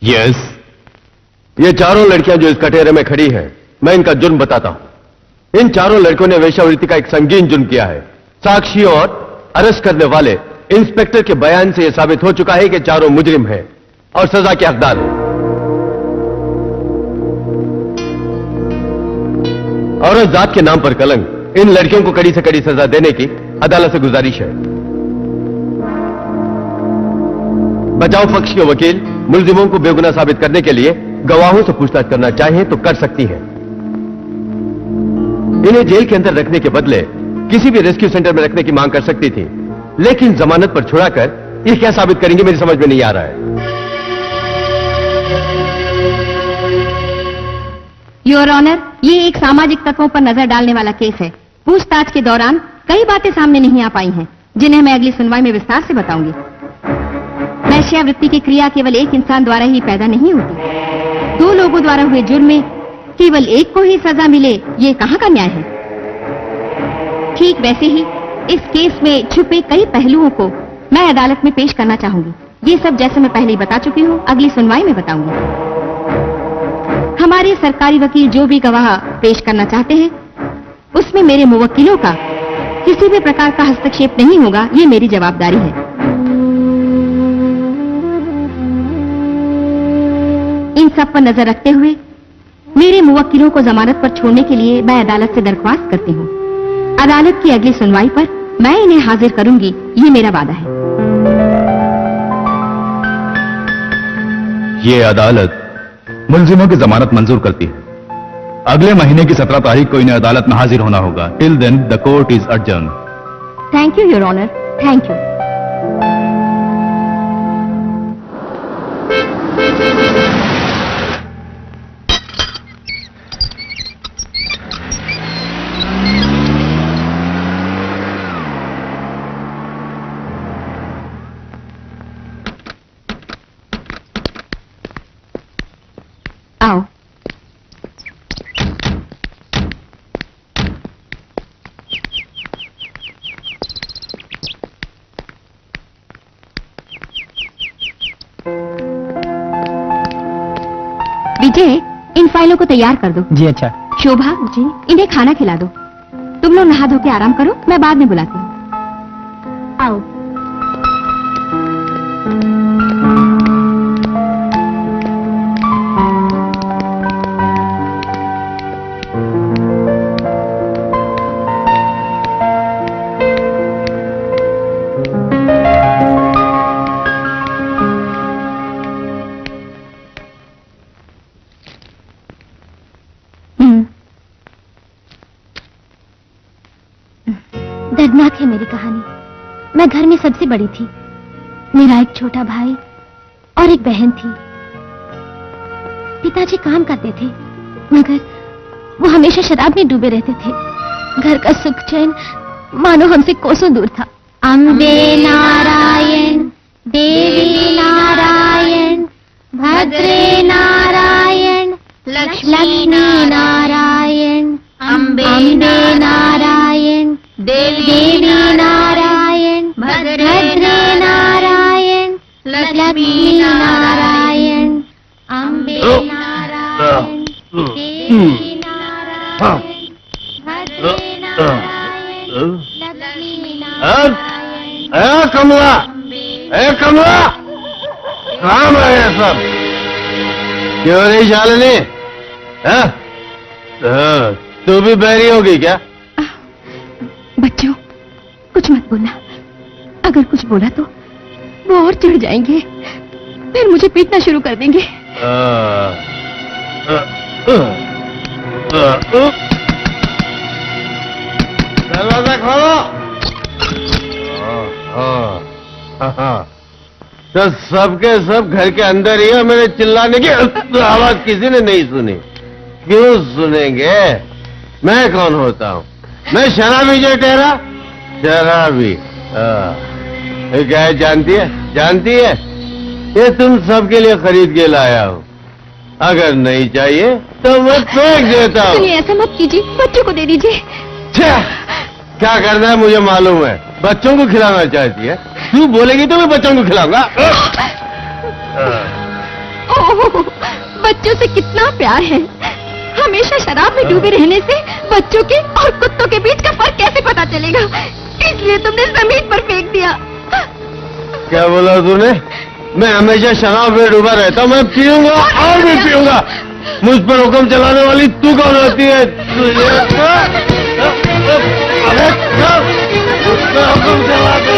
Yes. ये चारों लड़कियां जो इस कटघरे में खड़ी हैं, मैं इनका जुर्म बताता हूं। इन चारों लड़कियों ने वेश्यावृत्ति का एक संगीन जुर्म किया है। साक्षी और अरेस्ट करने वाले इंस्पेक्टर के बयान से यह साबित हो चुका है कि चारों मुजरिम हैं और सजा के हकदार हैं। औरत जात के नाम पर कलंक, इन लड़कियों को कड़ी से कड़ी सजा देने की अदालत से गुजारिश है। बचाव पक्ष के वकील मुलजिमों को बेगुनाह साबित करने के लिए गवाहों से पूछताछ करना चाहें तो कर सकती हैं। इन्हें जेल के अंदर रखने के बदले किसी भी रेस्क्यू सेंटर में रखने की मांग कर सकती थी, लेकिन जमानत पर छुड़ाकर ये क्या साबित करेंगे, मेरी समझ में नहीं आ रहा है। योर ऑनर, ये एक सामाजिक तत्वों पर नजर डालने वाला केस है। पूछताछ के दौरान कई बातें सामने नहीं आ पाई हैं, जिन्हें मैं अगली सुनवाई में विस्तार से बताऊंगी। वेश्यावृत्ति की क्रिया केवल एक इंसान द्वारा ही पैदा नहीं होती। दो लोगों द्वारा हुए जुर्म में केवल एक को ही सजा मिले, ये कहां का न्याय है? ठीक वैसे ही इस केस में छुपे कई पहलुओं को मैं अदालत में पेश करना चाहूंगी। ये सब जैसे मैं पहले ही बता चुकी हूं, अगली सुनवाई में बताऊंगी। हमारे सरकारी वकील जो भी गवाह पेश करना चाहते हैं, उसमें मेरे मुवक्किलों का किसी भी प्रकार का हस्तक्षेप नहीं होगा, ये मेरी जवाबदारी है। इन सब पर नजर रखते हुए मेरे मुवक्किलों को जमानत पर छोड़ने के लिए मैं अदालत से दरख्वास्त करती हूँ। अदालत की अगली सुनवाई पर मैं इन्हें हाजिर करूंगी, ये मेरा वादा है। ये अदालत मुलजिमों की जमानत मंजूर करती है। अगले महीने की 17 तारीख को इन्हें अदालत में हाजिर होना होगा। Till then the court is adjourn. Thank you your honour, thank you. आओ। विजय, इन फाइलों को तैयार कर दो। जी अच्छा। शोभा जी, इन्हें खाना खिला दो। तुम लोग नहा धो के आराम करो, मैं बाद में बुलाती हूँ। आओ। दर्दनाक है मेरी कहानी। मैं घर में सबसे बड़ी थी। मेरा एक छोटा भाई और एक बहन थी। पिताजी काम करते थे, मगर वो हमेशा शराब में डूबे रहते थे। घर का सुख चैन मानो हमसे कोसों दूर था। अम्बे नारायण, देवी नारायण, भद्रे नारायण, लक्ष्मी नारायण, अम्बे नारायण, देवी नारायण, भद्रे नारायण, लक्ष्मी नारायण, अम्बे नारायण, देवी नारायण, भद्रे नारायण, लक्ष्मी नारायण। कमला, कमला, काम है ये सब? क्यों नहीं शालिनी? तू भी बहरी होगी क्या? बच्चों, कुछ मत बोलना। अगर कुछ बोला तो वो और चिढ़ जाएंगे, फिर मुझे पीटना शुरू कर देंगे। दरवाजा खोलो। तो सबके सब घर के अंदर ही है। मेरे चिल्लाने की आवाज किसी ने नहीं सुनी। क्यों सुनेंगे? मैं कौन होता हूँ? मैं शराबी जो ठहरा? शराबी? ये क्या है जानती है? जानती है? ये तुम सबके लिए खरीद के लाया हूँ। अगर नहीं चाहिए तो मैं फेंक देता हूँ। सुनिए, ऐसा मत कीजिए, बच्चों को दे दीजिए। क्या करना है मुझे मालूम है। बच्चों को खिलाना चाहती है? तू बोलेगी तो मैं बच्चों को खिलाऊंगा। ओह, बच्चों से कितना प्यार है। हमेशा शराब में डूबे रहने से बच्चों के और कुत्तों के बीच का फर्क कैसे पता चलेगा? इसलिए तुमने जमीन पर फेंक दिया। क्या बोला तूने? मैं हमेशा शराब में डूबा रहता हूँ, मैं पीऊंगा और भी पीऊंगा। मुझ पर हुक्म चलाने वाली तू कौन होती है? अरे हुक्म चलाते।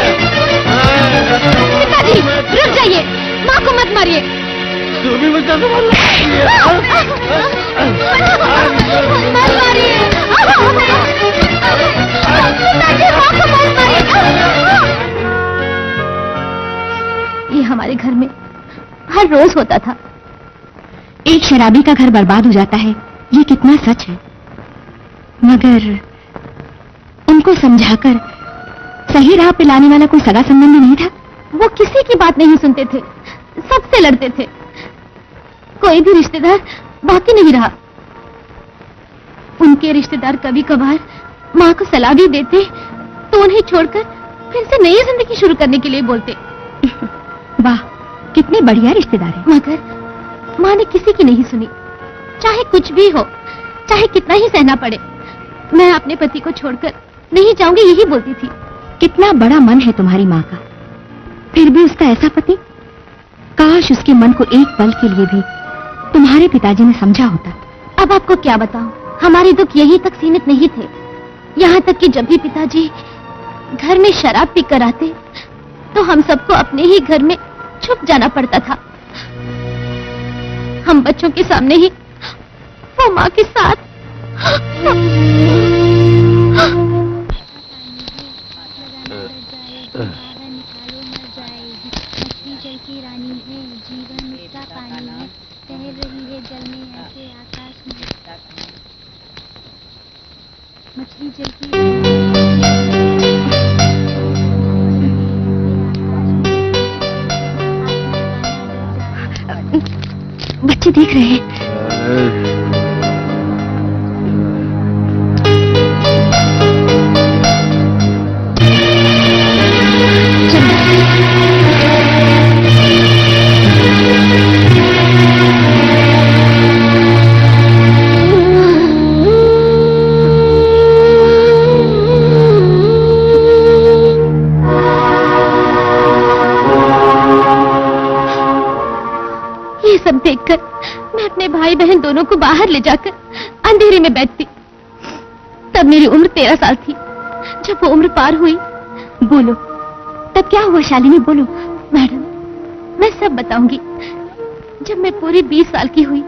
पिताजी, रुक जाइए, माँ को मत मारिए। तू भी मुझसे तो बोल मत मारिए। पिताजी, माँ को मत मारिए। ये हमारे घर में हर रोज होता था। एक शराबी का घर बर्बाद हो जाता है, ये कितना सच है। मगर उनको समझाकर सही राह पे लाने वाला कोई सगा संबंधी नहीं था। वो किसी की बात नहीं सुनते थे, सबसे लड़ते थे। कोई भी रिश्तेदार बाकी नहीं रहा। उनके रिश्तेदार कभी कभार माँ को सलाह भी देते तो उन्हें छोड़कर फिर से नई जिंदगी शुरू करने के लिए बोलते। वाह, कितने बढ़िया रिश्तेदार हैं। मगर माँ ने किसी की नहीं सुनी। चाहे कुछ भी हो, चाहे कितना ही सहना पड़े, मैं अपने पति को छोड़कर नहीं जाऊंगी, यही बोलती थी। कितना बड़ा मन है तुम्हारी माँ का, फिर भी उसका ऐसा पति। काश उसके मन को एक पल के लिए भी तुम्हारे पिताजी ने समझा होता। अब आपको क्या बताऊं, हमारे दुख यहीं तक सीमित नहीं थे। यहाँ तक कि जब भी पिताजी घर में शराब पीकर आते तो हम सबको अपने ही घर में छुप जाना पड़ता था। हम बच्चों के सामने ही वो माँ के साथ। मछली जल की बच्चे देख रहे हैं। सब देखकर मैं अपने भाई बहन दोनों को बाहर ले जाकर अंधेरे में बैठती। तब मेरी उम्र 13 साल थी। जब वो उम्र पार हुई, बोलो, तब क्या हुआ शालिनी? बोलो। मैडम, मैं सब बताऊंगी। जब मैं पूरी 20 साल की हुई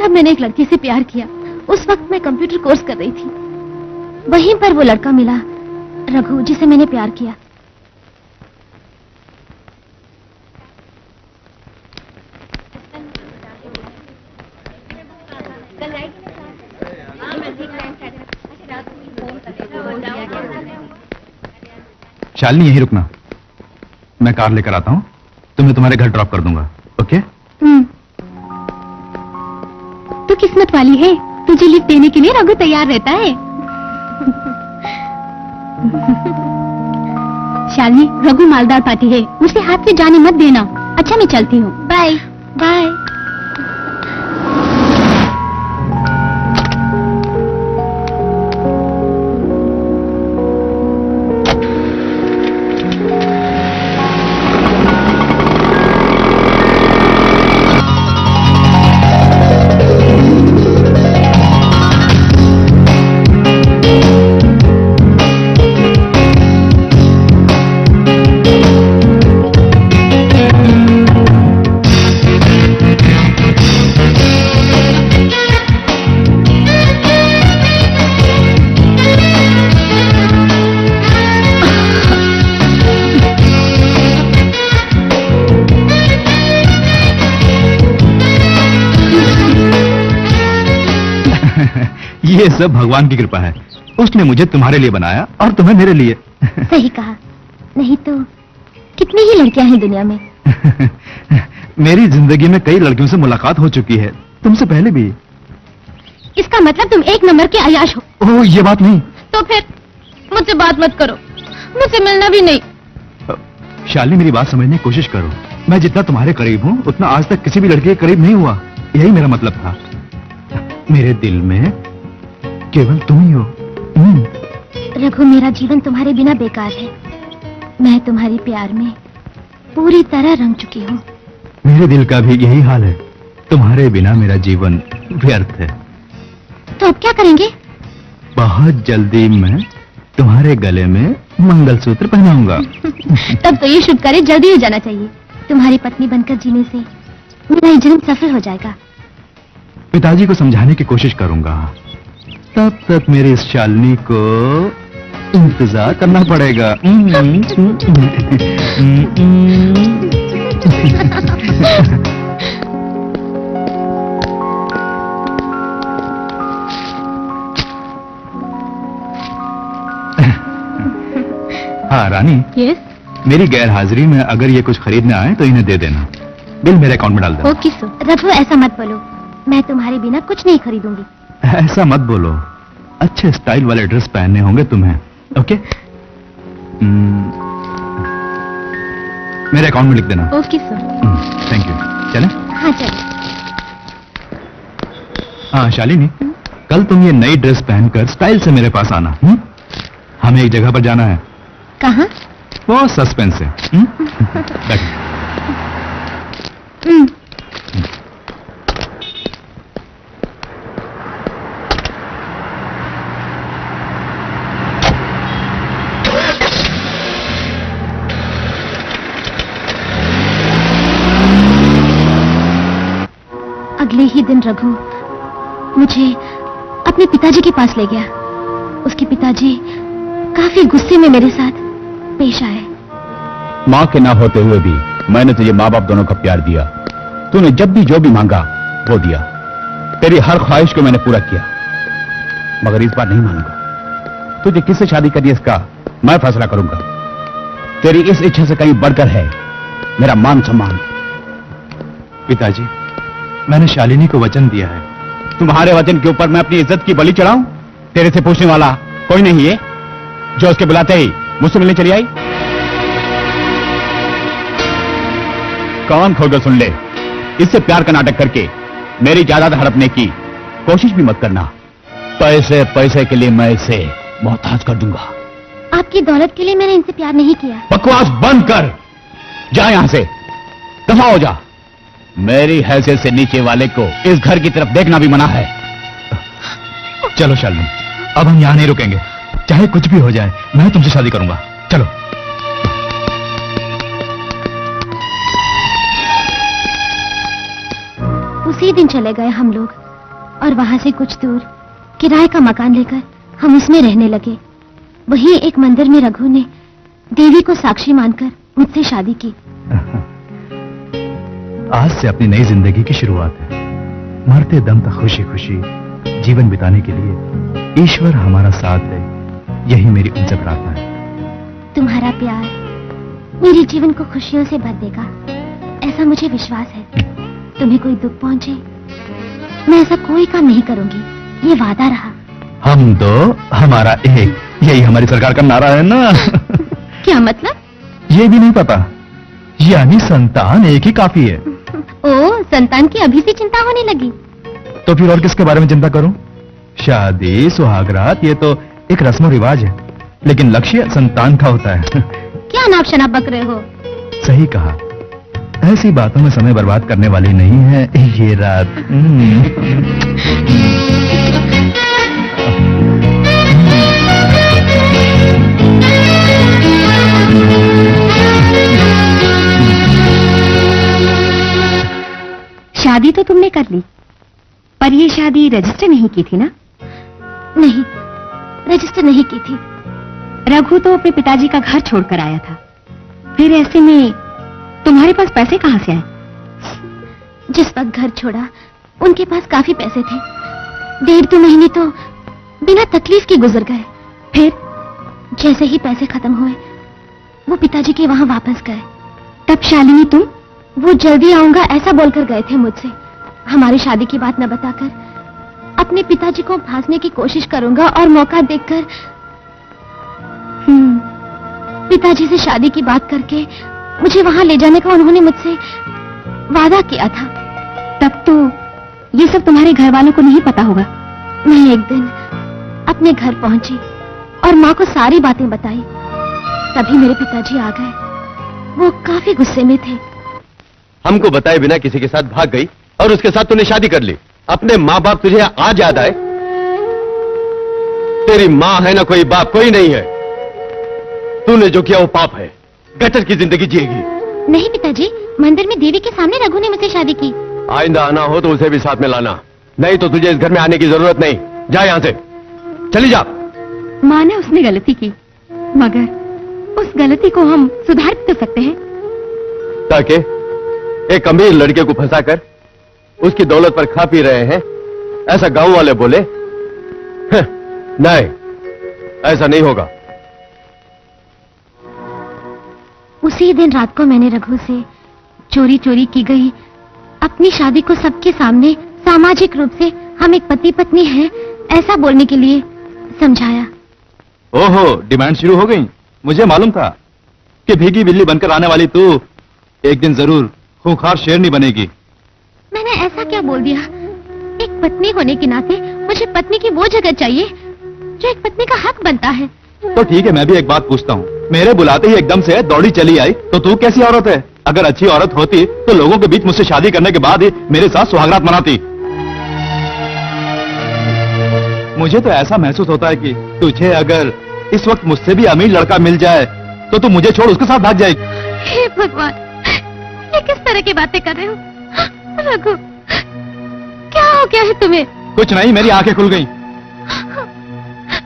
तब मैंने एक लड़की से प्यार किया। उस वक्त मैं कंप्यूटर कोर्स कर रही थी। वहीं पर वो लड़का मिला, रघु, जिसे मैंने प्यार किया। शालिनी, यहीं रुकना, मैं कार लेकर आता हूँ, तुम्हें तुम्हारे घर ड्रॉप कर दूंगा। ओके? तू किस्मत वाली है, तुझे लिफ्ट देने के लिए रघु तैयार रहता है। शालिनी, रघु मालदार पार्टी है, उसे हाथ से जाने मत देना। अच्छा, मैं चलती हूँ। Bye bye. ये सब भगवान की कृपा है। उसने मुझे तुम्हारे लिए बनाया और तुम्हें मेरे लिए। सही कहा, नहीं तो कितनी ही लड़कियां हैं दुनिया में। मेरी जिंदगी में कई लड़कियों से मुलाकात हो चुकी है, तुमसे पहले भी। इसका मतलब तुम एक नंबर के अय्याश हो। ओह, ये बात नहीं। तो फिर मुझसे बात मत करो, मुझसे मिलना भी नहीं। शालिनी, मेरी बात समझने की कोशिश करो। मैं जितना तुम्हारे करीब हूँ उतना आज तक किसी भी लड़के के करीब नहीं हुआ। यही मेरा मतलब था। मेरे दिल में केवल तुम ही हो। रघु, मेरा जीवन तुम्हारे बिना बेकार है। मैं तुम्हारे प्यार में पूरी तरह रंग चुकी हूँ। मेरे दिल का भी यही हाल है। तुम्हारे बिना मेरा जीवन व्यर्थ है। तो अब क्या करेंगे? बहुत जल्दी मैं तुम्हारे गले में मंगलसूत्र पहनाऊंगा। तब तो ये शुभ कार्य जल्दी हो जाना चाहिए। तुम्हारी पत्नी बनकर जीने से मेरा ये जन्म सफल हो जाएगा। पिताजी को समझाने की कोशिश करूंगा। तब तक मेरी इस शालिनी को इंतजार करना पड़ेगा। हाँ रानी। यस। मेरी गैर हाजिरी में अगर ये कुछ खरीदने आए तो इन्हें दे देना। बिल मेरे अकाउंट में डाल देना। Okay sir. रघु, ऐसा मत बोलो। मैं तुम्हारे बिना कुछ नहीं खरीदूंगी। ऐसा मत बोलो। अच्छे स्टाइल वाले ड्रेस पहनने होंगे तुम्हें। ओके? मेरे अकाउंट में लिख देना। Okay sir. Thank you. चले? हाँ चलो। हाँ शालिनी, कल तुम ये नई ड्रेस पहनकर स्टाइल से मेरे पास आना। हमें एक जगह पर जाना है। कहाँ? बहुत सस्पेंस है। बैठो। अगले ही दिन रघु मुझे अपने पिताजी के पास ले गया। उसके पिताजी काफी गुस्से में मेरे साथ पेश आए। माँ के ना होते हुए भी मैंने तुझे माँ बाप दोनों का प्यार दिया। तूने जब भी जो भी मांगा वो दिया। तेरी हर ख्वाहिश को मैंने पूरा किया, मगर इस बार नहीं मानूंगा। तुझे किससे शादी करनी है इसका मैं फैसला करूंगा। तेरी इस इच्छा से कहीं बढ़कर है मेरा मान सम्मान। पिताजी, मैंने शालिनी को वचन दिया है। तुम्हारे वचन के ऊपर मैं अपनी इज्जत की बलि चढ़ाऊं? तेरे से पूछने वाला कोई नहीं है जो उसके बुलाते ही मुझसे मिलने चली आई? कान खोलकर सुन ले, इससे प्यार का नाटक करके मेरी जायदाद हड़पने की कोशिश भी मत करना। पैसे पैसे के लिए मैं इसे मोहताज कर दूंगा। आपकी दौलत के लिए मैंने इनसे प्यार नहीं किया। बकवास बंद कर, जा यहां से, दफा हो जा। मेरी हैसियत से नीचे वाले को इस घर की तरफ देखना भी मना है। चलो शालिनी, अब हम यहाँ नहीं रुकेंगे। चाहे कुछ भी हो जाए मैं तुमसे शादी करूंगा। चलो। उसी दिन चले गए हम लोग और वहां से कुछ दूर किराए का मकान लेकर हम उसमें रहने लगे। वहीं एक मंदिर में रघु ने देवी को साक्षी मानकर मुझसे शादी की। आज से अपनी नई जिंदगी की शुरुआत है। मरते दम तक खुशी खुशी जीवन बिताने के लिए ईश्वर हमारा साथ है, यही मेरी उनसे प्रार्थना है। तुम्हारा प्यार मेरे जीवन को खुशियों से भर देगा, ऐसा मुझे विश्वास है। तुम्हें कोई दुख पहुंचे मैं ऐसा कोई काम नहीं करूंगी, ये वादा रहा। हम दो हमारा एक, यही हमारी सरकार का नारा है ना। क्या मतलब? ये भी नहीं पता? यानी संतान एक ही काफी है। ओ, संतान की अभी से चिंता होने लगी। तो फिर और किसके बारे में चिंता करूं? शादी सुहागरात ये तो एक रस्म रिवाज है, लेकिन लक्ष्य संतान का होता है। क्या नाप शनाप बक रहे हो? सही कहा, ऐसी बातों में समय बर्बाद करने वाली नहीं है ये रात। शादी तो तुमने कर ली, पर ये शादी रजिस्टर नहीं की थी ना? नहीं, रजिस्टर नहीं की थी। रघु तो अपने पिताजी का घर छोड़कर आया था, फिर ऐसे में तुम्हारे पास पैसे कहां से आए? जिस वक्त घर छोड़ा उनके पास काफी पैसे थे। 1.5-2 महीने तो बिना तकलीफ के गुजर गए। फिर जैसे ही पैसे खत्म हुए वो पिताजी के वहां वापस गए। तब शालिनी तुम? वो जल्दी आऊंगा ऐसा बोलकर गए थे मुझसे। हमारी शादी की बात न बताकर अपने पिताजी को फांसने की कोशिश करूंगा और मौका देखकर पिताजी से शादी की बात करके मुझे वहां ले जाने का उन्होंने मुझसे वादा किया था। तब तो ये सब तुम्हारे घर वालों को नहीं पता होगा। मैं एक दिन अपने घर पहुंची और माँ को सारी बातें बताई। तभी मेरे पिताजी आ गए। वो काफी गुस्से में थे। हमको बताए बिना किसी के साथ भाग गई और उसके साथ तूने शादी कर ली। अपने माँ बाप तुझे आज याद आए? तेरी माँ है ना कोई बाप, कोई नहीं है। तूने जो किया वो पाप है। गटर की जिंदगी जिएगी। नहीं पिताजी, मंदिर में देवी के सामने रघु ने मुझसे शादी की। आइंदा आना हो तो उसे भी साथ में लाना, नहीं तो तुझे इस घर में आने की जरूरत नहीं। जा यहां से, चली जा। माना उसने गलती की, मगर उस गलती को हम सुधार भी तो सकते हैं। ताकि एक अमीर लड़के को फंसाकर उसकी दौलत पर खा पी रहे हैं, ऐसा गांव वाले बोले? नहीं, ऐसा नहीं होगा। उसी दिन रात को मैंने रघु से चोरी चोरी की गई अपनी शादी को सबके सामने सामाजिक रूप से हम एक पति पत्नी हैं ऐसा बोलने के लिए समझाया। ओहो, डिमांड शुरू हो गई। मुझे मालूम था कि भीगी बिल्ली बनकर आने वाली तू एक दिन जरूर खूंखार शेरनी बनेगी। मैंने ऐसा क्या बोल दिया? एक पत्नी होने के नाते मुझे पत्नी की वो जगह चाहिए जो एक पत्नी का हक बनता है। तो ठीक है, मैं भी एक बात पूछता हूँ। मेरे बुलाते ही एकदम से दौड़ी चली आई, तो तू कैसी औरत है? अगर अच्छी औरत होती तो लोगों के बीच मुझसे शादी करने के बाद ही मेरे साथ सुहागरात मनाती। मुझे तो ऐसा महसूस होता है कि तुझे अगर इस वक्त मुझसे भी अमीर लड़का मिल जाए तो तू मुझे छोड़ उसके साथ भाग जाएगी। हे भगवान, ये किस तरह की बातें कर रहे हो? रघु, क्या हो गया है तुम्हें? कुछ नहीं, मेरी आंखें खुल गईं।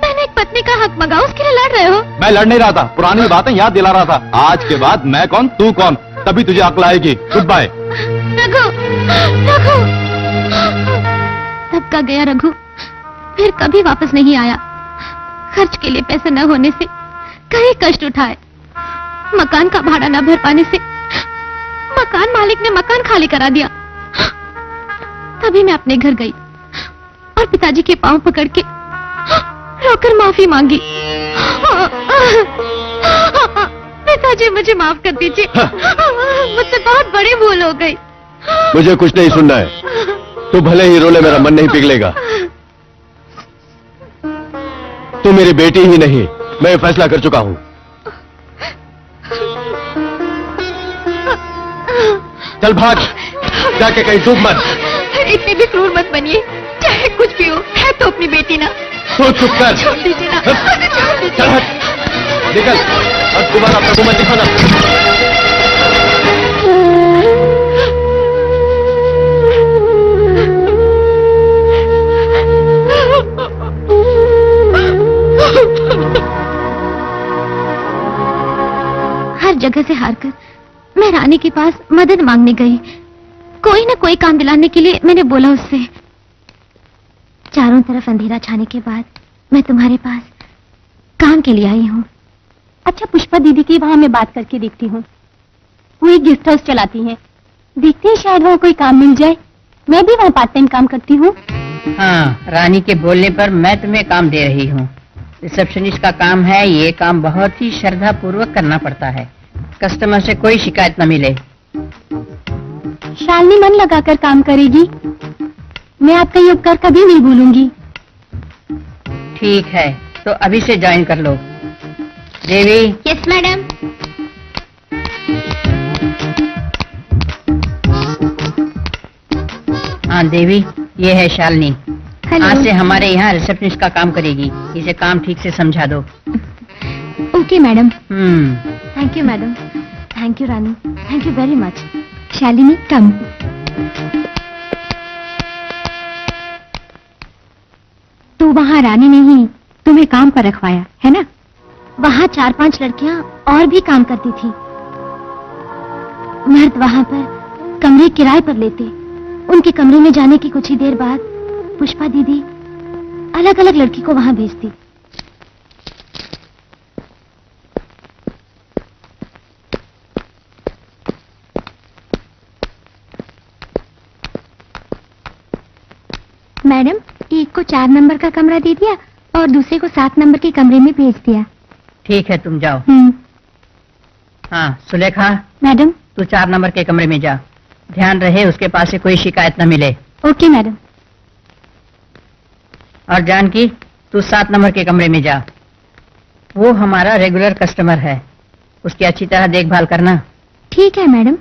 मैंने एक पत्नी का हक मांगा, उसके लिए लड़ रहे हो? मैं लड़ नहीं रहा था, पुरानी बातें याद दिला रहा था। आज के बाद मैं कौन तू कौन, तभी तुझे अक्ल आएगी। Good bye. रघु, रघु, तब का गया रघु, फिर कभी वापस नहीं आया। खर्च के लिए पैसे न होने से कई कष्ट उठाए। मकान का भाड़ा न भर पाने से मकान मालिक ने मकान खाली करा दिया। तभी मैं अपने घर गई और पिताजी के पांव पकड़ के रोकर माफी मांगी। पिताजी, मुझे माफ कर दीजिए, मुझसे बहुत बड़ी भूल हो गई। मुझे कुछ नहीं सुनना है। तू भले ही रोले, मेरा मन नहीं पिघलेगा। तू मेरी बेटी ही नहीं, मैं फैसला कर चुका हूं। चल भाग, जाके कहीं डूब मत। इतने भी क्रूर मत बनिए, चाहे कुछ भी हो, है तो अपनी बेटी ना। तो चुप कर। छोड़ दीजिए ना, छोड़ दीजिए। चल हट, निकल और दोबारा प्रभु मत दिखाना। हर जगह से हारकर मैं रानी के पास मदद मांगने गई। कोई न कोई काम दिलाने के लिए मैंने बोला उससे। चारों तरफ अंधेरा छाने के बाद मैं तुम्हारे पास काम के लिए आई हूँ। अच्छा पुष्पा दीदी की वहाँ मैं बात करके देखती हूँ। वो एक गेस्ट हाउस चलाती हैं। देखते हैं शायद वहाँ कोई काम मिल जाए। मैं भी वहाँ पार्ट टाइम काम करती हूँ। हाँ, रानी के बोलने पर मैं तुम्हें काम दे रही हूँ। रिसेप्शनिस्ट का काम है। ये काम बहुत ही श्रद्धा पूर्वक करना पड़ता है। कस्टमर से कोई शिकायत न मिले। शालिनी मन लगाकर काम करेगी। मैं आपका ये उपकार कभी नहीं भूलूंगी। ठीक है, तो अभी से ज्वाइन कर लो। देवी। Yes madam. हाँ देवी, ये है शालिनी। हेलो। आज से हमारे यहाँ रिसेप्शनिस्ट का काम करेगी। इसे काम ठीक से समझा दो। Okay madam. Thank you madam. Thank you Rani, thank you very much. Shalini come. तो वहाँ रानी ने ही तुम्हें काम पर रखवाया है ना? वहाँ 4-5 लड़कियाँ और भी काम करती थी। मर्द वहाँ पर कमरे किराए पर लेते। उनके कमरे में जाने की कुछ ही देर बाद पुष्पा दीदी अलग अलग लड़की को वहाँ भेजती। मैडम, एक को 4 नंबर का कमरा दे दिया और दूसरे को 7 नंबर के कमरे में भेज दिया। ठीक है, तुम जाओ। हाँ सुलेखा, मैडम। तू 4 नंबर के कमरे में जा। ध्यान रहे उसके पास से कोई शिकायत न मिले। Okay madam. और जानकी, तू 7 नंबर के कमरे में जा। वो हमारा रेगुलर कस्टमर है, उसकी अच्छी तरह देखभाल करना। ठीक है मैडम।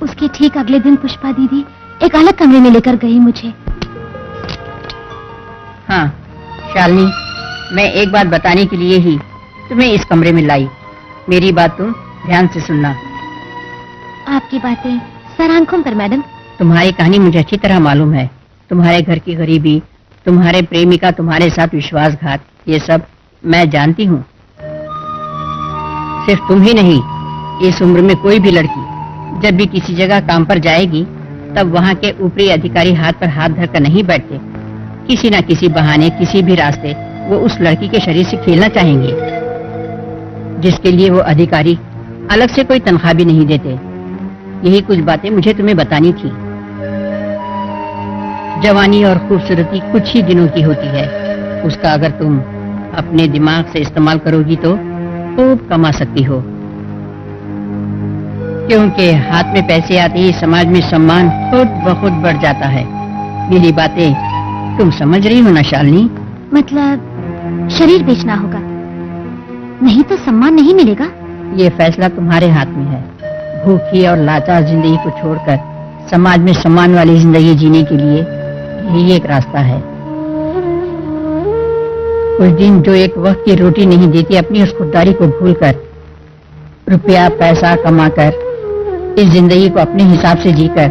उसके ठीक अगले दिन पुष्पा दीदी एक अलग कमरे में लेकर गई मुझे। हाँ शालिनी, मैं एक बात बताने के लिए ही तुम्हें इस कमरे में लाई। मेरी बात तुम ध्यान से सुनना। आपकी बातें सर आंखों पर मैडम। तुम्हारी कहानी मुझे अच्छी तरह मालूम है। तुम्हारे घर की गरीबी, तुम्हारे प्रेमी का तुम्हारे साथ विश्वासघात, ये सब मैं जानती हूँ। सिर्फ तुम ही नहीं, इस उम्र में कोई भी लड़की जब भी किसी जगह काम पर जाएगी तब वहाँ के ऊपरी अधिकारी हाथ पर हाथ धरकर नहीं बैठते। किसी न किसी बहाने, किसी भी रास्ते वो उस लड़की के शरीर से खेलना चाहेंगे, जिसके लिए वो अधिकारी अलग से कोई तनख्वाह भी नहीं देते। यही कुछ बातें मुझे तुम्हें बतानी थी। जवानी और खूबसूरती कुछ ही दिनों की होती है, उसका अगर तुम अपने दिमाग से इस्तेमाल करोगी तो खूब कमा सकती हो। क्योंकि हाथ में पैसे आते ही समाज में सम्मान खुद ब खुद बढ़ जाता है। मेरी बातें तुम समझ रही हो ना शालिनी? मतलब शरीर बेचना होगा, नहीं तो सम्मान नहीं मिलेगा। ये फैसला तुम्हारे हाथ में है। भूखी और लाचार जिंदगी को छोड़कर समाज में सम्मान वाली जिंदगी जीने के लिए यही एक रास्ता है। कुछ दिन जो एक वक्त की रोटी नहीं देती, अपनी उस खुददारी को भूलकर रुपया पैसा कमाकर इस जिंदगी को अपने हिसाब से जीकर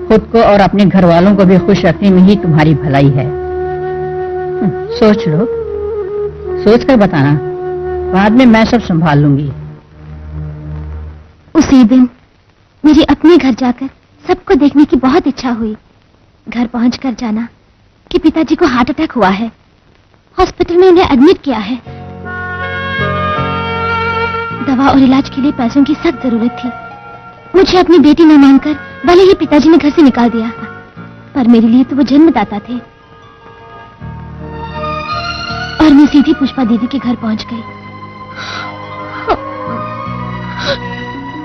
खुद को और अपने घर वालों को भी खुश रखने में ही तुम्हारी भलाई है। सोच लो, सोच कर बताना, बाद में मैं सब संभाल लूंगी। उसी दिन मेरी अपने घर जाकर सबको देखने की बहुत इच्छा हुई। घर पहुंचकर जाना कि पिताजी को हार्ट अटैक हुआ है, हॉस्पिटल में उन्हें एडमिट किया है। दवा और इलाज के लिए पैसों की सख्त जरूरत थी। मुझे अपनी बेटी न मानकर भले ही पिताजी ने घर से निकाल दिया, पर मेरे लिए तो वो जन्मदाता थे। और मैं सीधी पुष्पा दीदी के घर पहुंच गई।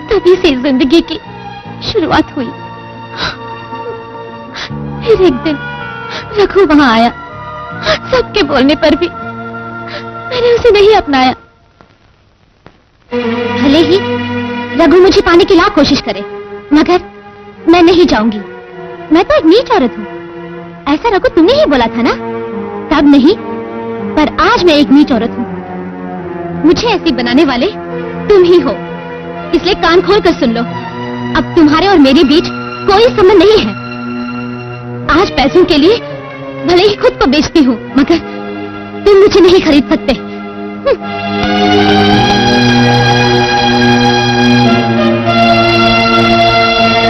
तभी से जिंदगी की शुरुआत हुई। फिर एक दिन रघु वहां आया। सबके बोलने पर भी मैंने उसे नहीं अपनाया। भले ही रघु मुझे पाने की लाख कोशिश करे, मगर मैं नहीं जाऊंगी। मैं तो एक नीच औरत हूँ, ऐसा रघु तुमने ही बोला था ना? तब नहीं, पर आज मैं एक नीच औरत हूँ। मुझे ऐसी बनाने वाले तुम ही हो, इसलिए कान खोल कर सुन लो। अब तुम्हारे और मेरे बीच कोई संबंध नहीं है। आज पैसों के लिए भले ही खुद को बेचती हूँ, मगर तुम मुझे नहीं खरीद सकते।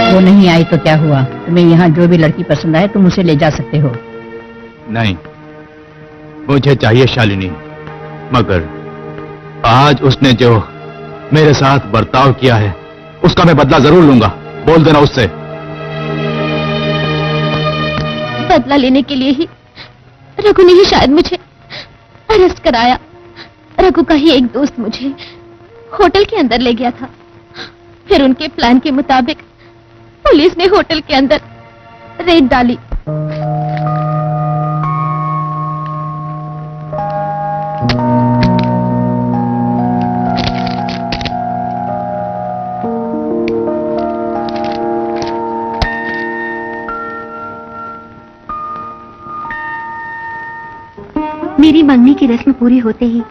वो नहीं आई तो क्या हुआ? तुम्हें यहाँ जो भी लड़की पसंद आए तुम उसे ले जा सकते हो। नहीं, मुझे चाहिए शालिनी, मगर आज उसने जो मेरे साथ बर्ताव किया है उसका मैं बदला जरूर लूंगा। बोल देना उससे। बदला लेने के लिए ही रघु ने ही शायद मुझे अरेस्ट कराया। रघु का ही एक दोस्त मुझे होटल के अंदर ले गया था। फिर उनके प्लान के मुताबिक पुलिस ने होटल के अंदर रेड डाली। मेरी मंगनी की रस्म पूरी होते ही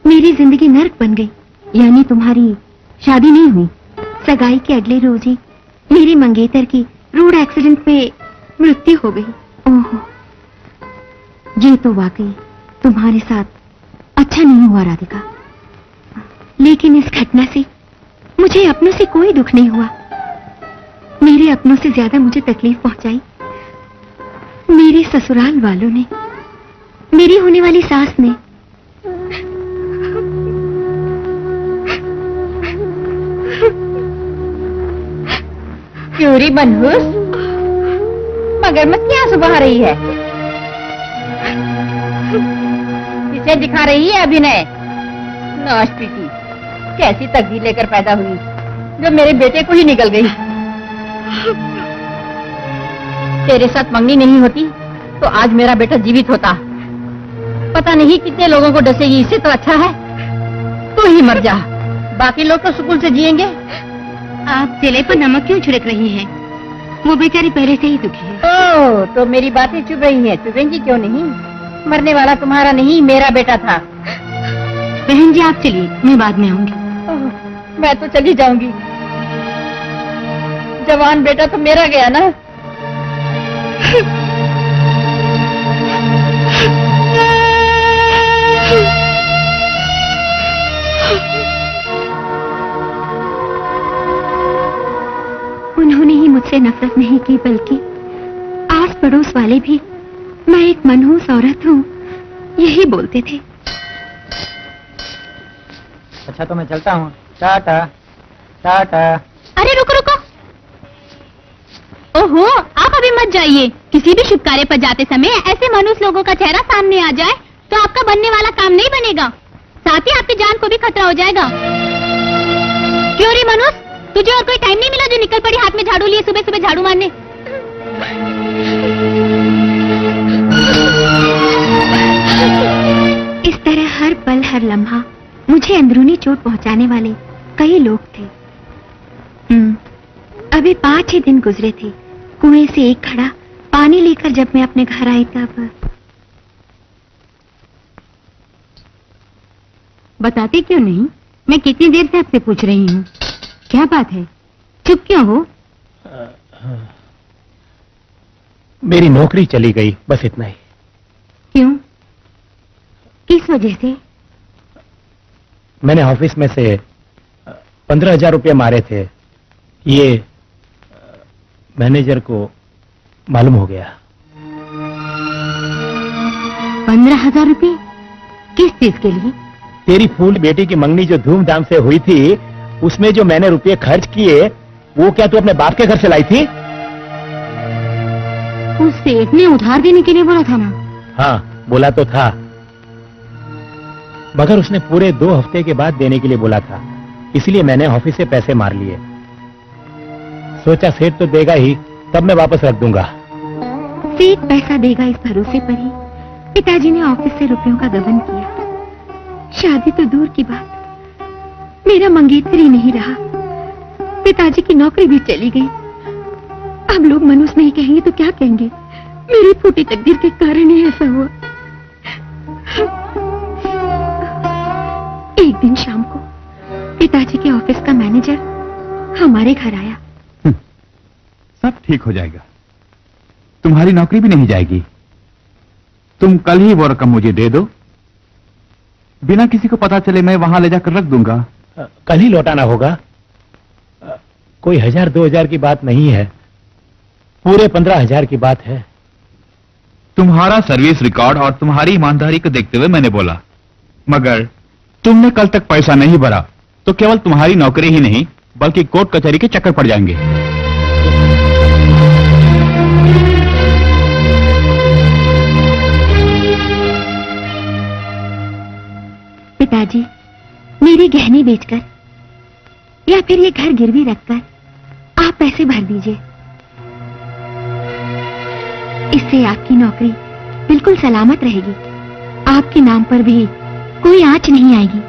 मेरी जिंदगी नर्क बन गई। यानी तुम्हारी शादी नहीं हुई। सगाई के अगले रोज ही मेरी मंगेतर की रोड एक्सीडेंट में मृत्यु हो गई। ओहो, ये तो वाकई तुम्हारे साथ अच्छा नहीं हुआ राधिका। लेकिन इस घटना से मुझे अपनों से कोई दुख नहीं हुआ। मेरे अपनों से ज्यादा मुझे तकलीफ पहुंचाई मेरे ससुराल वालों ने, मेरी होने वाली सास ने। क्यों री मनहूस, मगरमच्छ की आंसू बहा रही है। इसे दिखा रही है अभिनय। नाश पीटी, कैसी तकदीर लेकर पैदा हुई जो मेरे बेटे को ही निकल गई। तेरे साथ मंगनी नहीं होती तो आज मेरा बेटा जीवित होता। पता नहीं कितने लोगों को डसेगी, इससे तो अच्छा है तू ही मर जा, बाकी लोग तो सुकून से जिएंगे। आप चेले पर नमक क्यों छिड़क रही हैं? वो बेचारी पहले से ही दुखी है। ओह, तो मेरी बातें चुभ रही हैं। चुभेंगी क्यों नहीं? मरने वाला तुम्हारा नहीं मेरा बेटा था। बहन जी आप चलिए, मैं बाद में आऊंगी। ओह, मैं तो चली जाऊंगी। जवान बेटा तो मेरा गया ना। उन्होंने ही मुझसे नफरत नहीं की, बल्कि आस पड़ोस वाले भी मैं एक मनहूस औरत हूँ यही बोलते थे। अच्छा तो मैं चलता हूँ। टाटा टाटा। अरे रुको रुको। ओहो, आप अभी मत जाइए। किसी भी शुभ कार्य पर जाते समय ऐसे मनुष्य लोगों का चेहरा सामने आ जाए तो आपका बनने वाला काम नहीं बनेगा, साथ ही आपकी जान को भी खतरा हो जाएगा। क्यों रे मनुष्य, तुझे और कोई टाइम नहीं मिला जो निकल पड़ी हाथ में झाड़ू लिए सुबह सुबह झाड़ू मारने? इस तरह हर पल हर लम्हा मुझे अंदरूनी चोट पहुंचाने वाले कई लोग थे। अभी 5 ही दिन गुजरे थे कुएं से एक घड़ा पानी लेकर जब मैं अपने घर आई तब। बताते क्यों नहीं? मैं कितनी देर से आपसे पूछ रही हूँ। क्या बात है, चुप क्यों हो? मेरी नौकरी चली गई, बस इतना ही। क्यों, किस वजह से? मैंने ऑफिस में से 15,000 रुपये मारे थे, ये मैनेजर को मालूम हो गया। 15,000 रुपये? किस चीज के लिए? तेरी फूल बेटी की मंगनी जो धूमधाम से हुई थी, उसमें जो मैंने रुपये खर्च किए, वो क्या तू अपने बाप के घर से लाई थी? उस सेठ ने उधार देने के लिए बोला था ना? हाँ, बोला तो था, मगर उसने पूरे 2 हफ्ते के बाद देने के लिए बोला था, इसलिए मैंने ऑफिस से पैसे मार लिए। सोचा सेठ तो देगा ही, तब मैं वापस रख दूंगा। सेठ पैसा देगा इस भरोसे पर ही पिताजी ने ऑफिस से रुपयों का गबन किया। शादी तो दूर की बात, मेरा मंगेतर ही नहीं रहा, पिताजी की नौकरी भी चली गई। अब लोग मनुष्य नहीं कहेंगे तो क्या कहेंगे? मेरी फूटी तकदीर के कारण ही ऐसा हुआ। एक दिन शाम को पिताजी के ऑफिस का मैनेजर हमारे घर आया। सब ठीक हो जाएगा, तुम्हारी नौकरी भी नहीं जाएगी। तुम कल ही वो रकम मुझे दे दो, बिना किसी को पता चले मैं वहां ले जाकर रख दूंगा। कल ही लौटाना होगा, कोई 1,000-2,000 की बात नहीं है, पूरे 15,000 की बात है। तुम्हारा सर्विस रिकॉर्ड और तुम्हारी ईमानदारी को देखते हुए मैंने बोला, मगर तुमने कल तक पैसा नहीं भरा तो केवल तुम्हारी नौकरी ही नहीं बल्कि कोर्ट कचहरी के चक्कर पड़ जाएंगे। पिताजी, मेरे गहने बेचकर या फिर ये घर गिरवी रखकर आप पैसे भर दीजिए। इससे आपकी नौकरी बिल्कुल सलामत रहेगी, आपके नाम पर भी कोई आंच नहीं आएगी।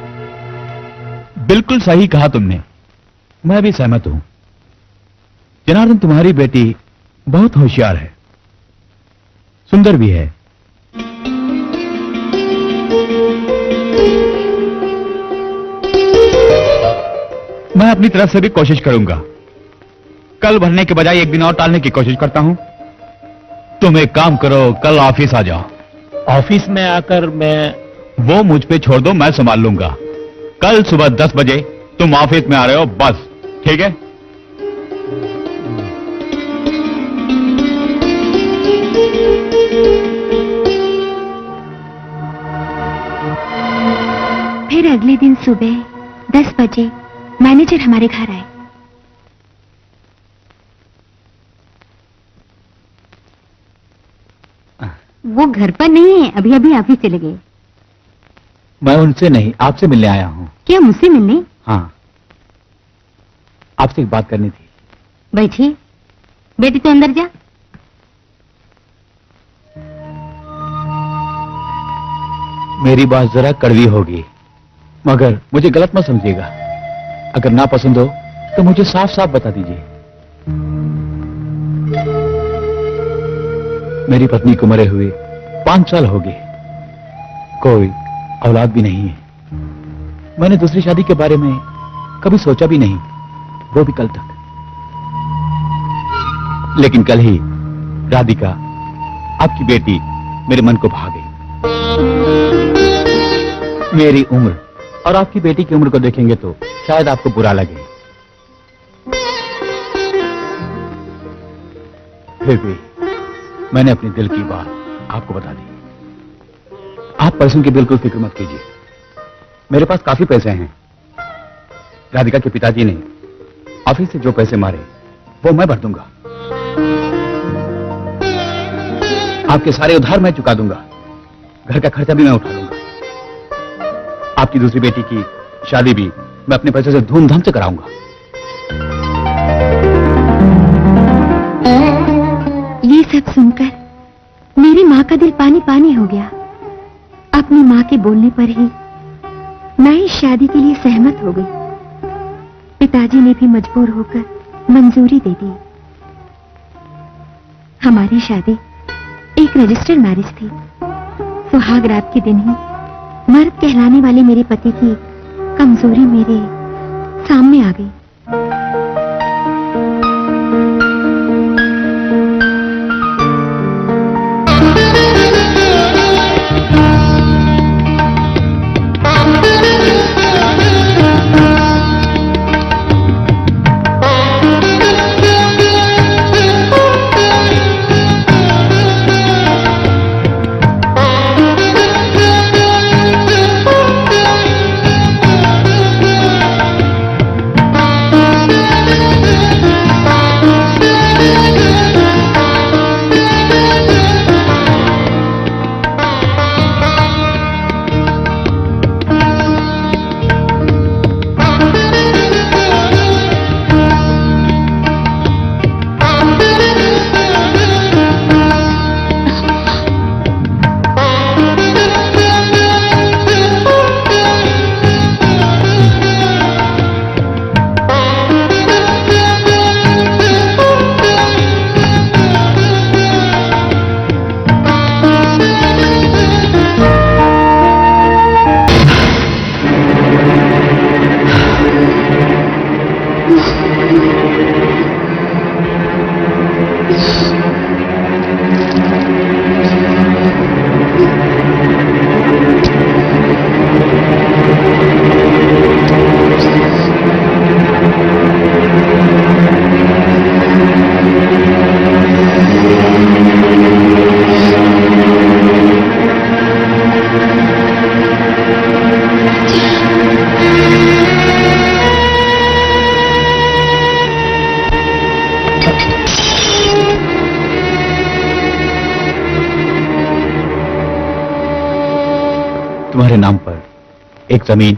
बिल्कुल सही कहा तुमने, मैं भी सहमत हूं। जनार्दन, तुम्हारी बेटी बहुत होशियार है, सुंदर भी है। मैं अपनी तरफ से भी कोशिश करूंगा। कल भरने के बजाय एक दिन और टालने की कोशिश करता हूं। तुम एक काम करो, कल ऑफिस आ जाओ। ऑफिस में आकर मैं वो मुझ पे छोड़ दो, मैं संभाल लूंगा। कल सुबह 10 बजे तुम ऑफिस में आ रहे हो, बस। ठीक है? फिर अगले दिन सुबह 10 बजे मैनेजर हमारे घर आए। वो घर पर नहीं है, अभी अभी ऑफिस चले गए। मैं उनसे नहीं, आपसे मिलने आया हूँ। क्या मुझसे मिलने? हाँ, आपसे एक बात करनी थी। बैठिए। बेटी तो अंदर जा। मेरी बात जरा कड़वी होगी, मगर मुझे गलत मत समझिएगा। अगर ना पसंद हो तो मुझे साफ साफ बता दीजिए। मेरी पत्नी को मरे हुए 5 साल हो गए, कोई औलाद भी नहीं है। मैंने दूसरी शादी के बारे में कभी सोचा भी नहीं, वो भी कल तक। लेकिन कल ही राधिका, आपकी बेटी, मेरे मन को भा गई। मेरी उम्र और आपकी बेटी की उम्र को देखेंगे तो शायद आपको बुरा लगे, फिर भी मैंने अपने दिल की बात आपको बता दी। आप पैसों की बिल्कुल फिक्र मत कीजिए, मेरे पास काफी पैसे हैं। राधिका के पिताजी ने ऑफिस से जो पैसे मारे वो मैं भर दूंगा। आपके सारे उधार मैं चुका दूंगा, घर का खर्चा भी मैं उठा लूंगा। आपकी दूसरी बेटी की शादी भी मैं अपने पैसे से धूमधाम से कराऊंगा। ये सब सुनकर मेरी माँ का दिल पानी पानी हो गया। अपनी माँ के बोलने पर ही मैं इस शादी के लिए सहमत हो गई। पिताजी ने भी मजबूर होकर मंजूरी दे दी। हमारी शादी एक रजिस्टर्ड मैरिज थी। सुहाग रात के दिन ही मर्द कहलाने वाले मेरे पति की कमजोरी मेरे सामने आ गई। तुम्हारे नाम पर एक जमीन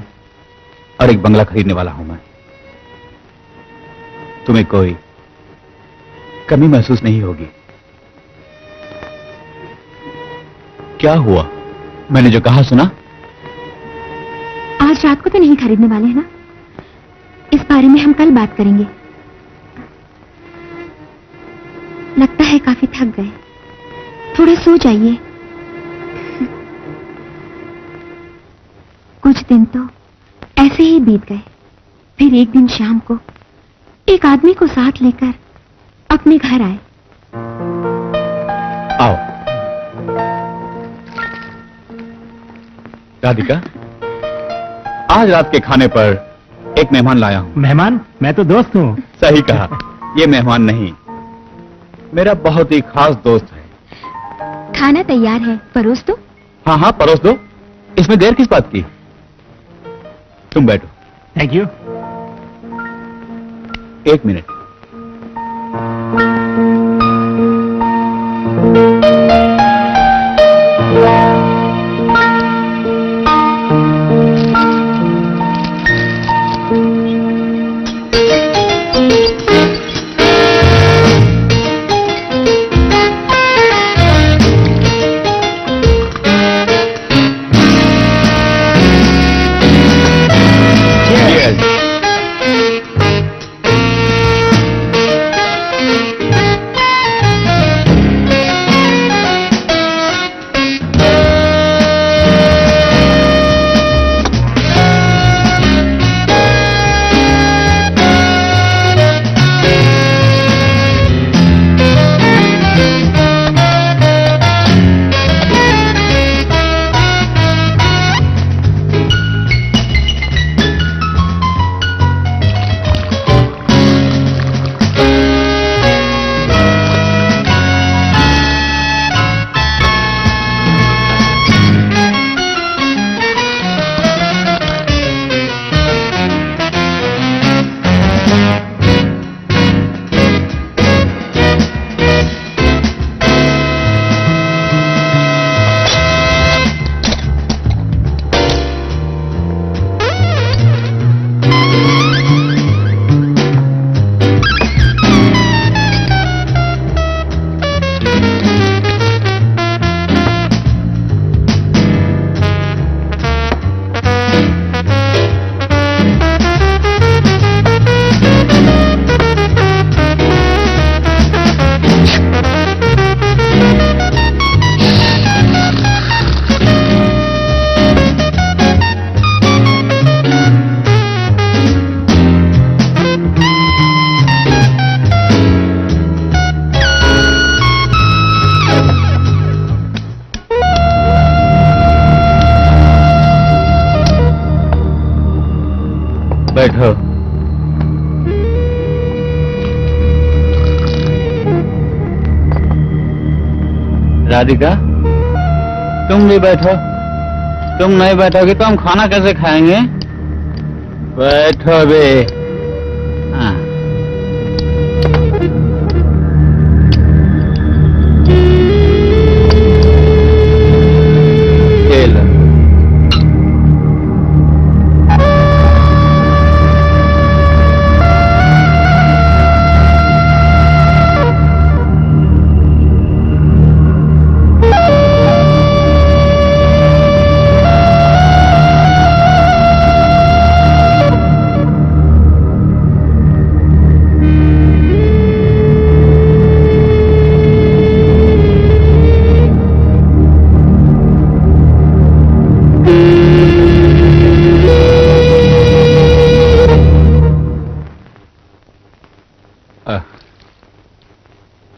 और एक बंगला खरीदने वाला हूं मैं। तुम्हें कोई कमी महसूस नहीं होगी। क्या हुआ? मैंने जो कहा सुना? आज रात को तो नहीं खरीदने वाले हैं ना? इस बारे में हम कल बात करेंगे। लगता है काफी थक गए, थोड़ा सो जाइए। कुछ दिन तो ऐसे ही बीत गए। फिर एक दिन शाम को एक आदमी को साथ लेकर अपने घर आए। आओ। राधिका, आज रात के खाने पर एक मेहमान लाया हूं। मेहमान? मैं तो दोस्त हूँ। सही कहा, ये मेहमान नहीं, मेरा बहुत ही खास दोस्त है। खाना तैयार है, परोस दो। हाँ हाँ, परोस दो। इसमें देर किस बात की? तुम बैठो। Thank you. एक मिनट। बैठो। राधिका, तुम भी बैठो। तुम नहीं बैठोगे तो हम खाना कैसे खाएंगे? बैठो बे। हाँ। ये लो।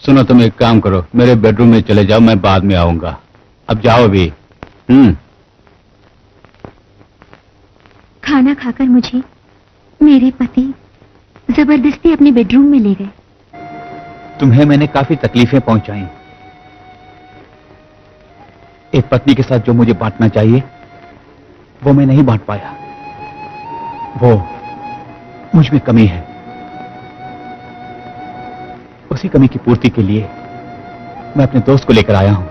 सुनो, तुम एक काम करो, मेरे बेडरूम में चले जाओ, मैं बाद में आऊंगा। अब जाओ अभी। खाना खाकर मुझे मेरे पति जबरदस्ती अपने बेडरूम में ले गए। तुम्हें मैंने काफी तकलीफें पहुंचाई। एक पत्नी के साथ जो मुझे बांटना चाहिए वो मैं नहीं बांट पाया। वो मुझ में कमी है। उसी कमी की पूर्ति के लिए मैं अपने दोस्त को लेकर आया हूं।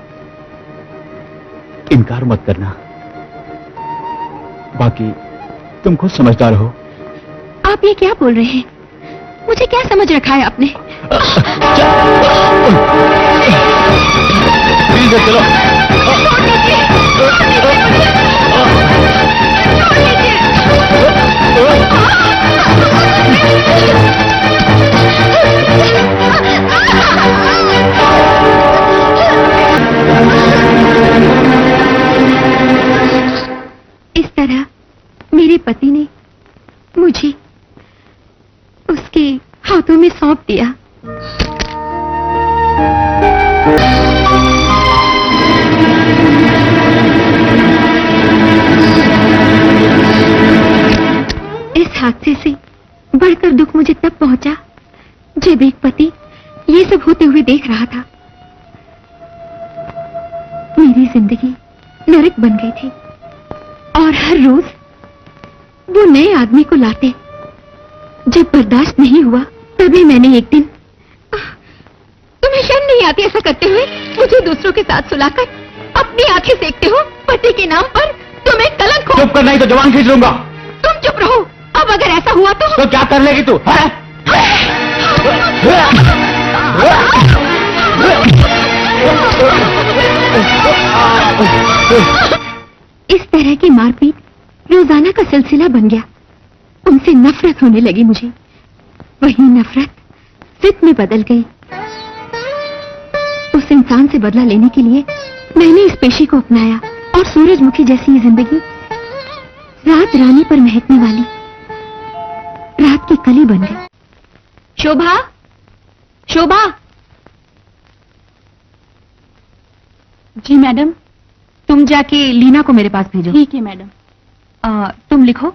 इनकार मत करना। बाकी तुम खुद समझदार हो। आप ये क्या बोल रहे हैं? मुझे क्या समझ रखा है आपने? चलो। इस तरह मेरे पति ने मुझे उसके हाथों में सौंप दिया। इस हादसे से बढ़कर दुख मुझे तब पहुंचा जब एक पति ये सब होते हुए देख रहा था। मेरी जिंदगी नरक बन गई थी और हर रोज वो नए आदमी को लाते। जब बर्दाश्त नहीं हुआ तभी मैंने एक दिन, तुम्हें शर्म नहीं आती ऐसा करते हुए? मुझे दूसरों के साथ सुलाकर अपनी आंखें सेकते हो। पति के नाम पर तुम्हें कलंक हो। चुप कर, नहीं तो जवान खींच लूंगा। तुम चुप रहो। अब अगर ऐसा हुआ तो क्या कर लेगी तू? इस तरह की मारपीट रोजाना का सिलसिला बन गया। उनसे नफरत होने लगी मुझे। वही नफरत जिद में बदल गई। उस इंसान से बदला लेने के लिए मैंने इस पेशे को अपनाया और सूरजमुखी जैसी ये जिंदगी रात रानी पर महकने वाली रात की कली बन गई। शोभा, शोभा। जी मैडम। तुम जाके लीना को मेरे पास भेजो। ठीक है मैडम। तुम लिखो।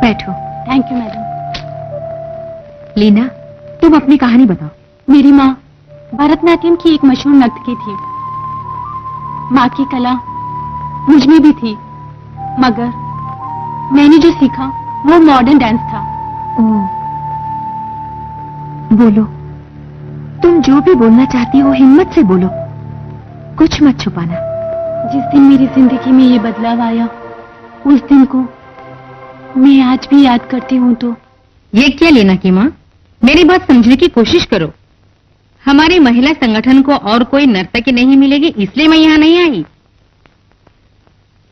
बैठो। Thank you madam. लीना, तुम अपनी कहानी बताओ। मेरी माँ भरतनाट्यम की एक मशहूर नर्तकी थी। माँ की कला मुझ में भी थी, मगर मैंने जो सीखा वो मॉडर्न डांस था। बोलो, तुम जो भी बोलना चाहती हो हिम्मत से बोलो, कुछ मत छुपाना। जिस दिन मेरी जिंदगी में ये बदलाव आया, उस दिन को मैं आज भी याद करती हूँ। तो ये क्या लेना की माँ, मेरी बात समझने की कोशिश करो। हमारे महिला संगठन को और कोई नर्तकी नहीं मिलेगी इसलिए मैं यहाँ नहीं आई।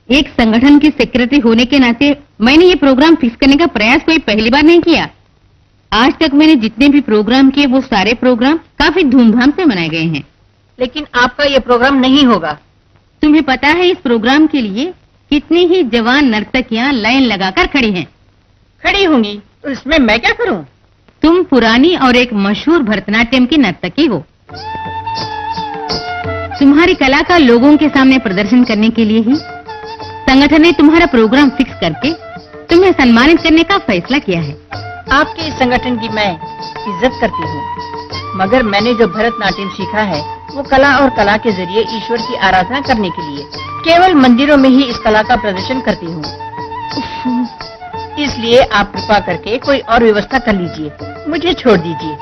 एक संगठन की सेक्रेटरी होने के नाते मैंने ये प्रोग्राम फिक्स करने का प्रयास कोई पहली बार नहीं किया। आज तक मैंने जितने भी प्रोग्राम किए वो सारे प्रोग्राम काफी धूमधाम से मनाए गए हैं। लेकिन आपका ये प्रोग्राम नहीं होगा। तुम्हें पता है इस प्रोग्राम के लिए कितनी ही जवान नर्तकियां लाइन लगाकर खड़ी हैं। खड़ी होंगी तो इसमें मैं क्या करूं? तुम पुरानी और एक मशहूर भरतनाट्यम की नर्तकी हो। तुम्हारी कला का लोगों के सामने प्रदर्शन करने के लिए ही संगठन ने तुम्हारा प्रोग्राम फिक्स करके तुम्हें सम्मानित करने का फैसला किया है। आपके इस संगठन की मैं इज्जत करती हूँ, मगर मैंने जो भरतनाट्यम सीखा है वो कला और कला के जरिए ईश्वर की आराधना करने के लिए केवल मंदिरों में ही इस कला का प्रदर्शन करती हूँ। इसलिए आप कृपा करके कोई और व्यवस्था कर लीजिए, मुझे छोड़ दीजिए।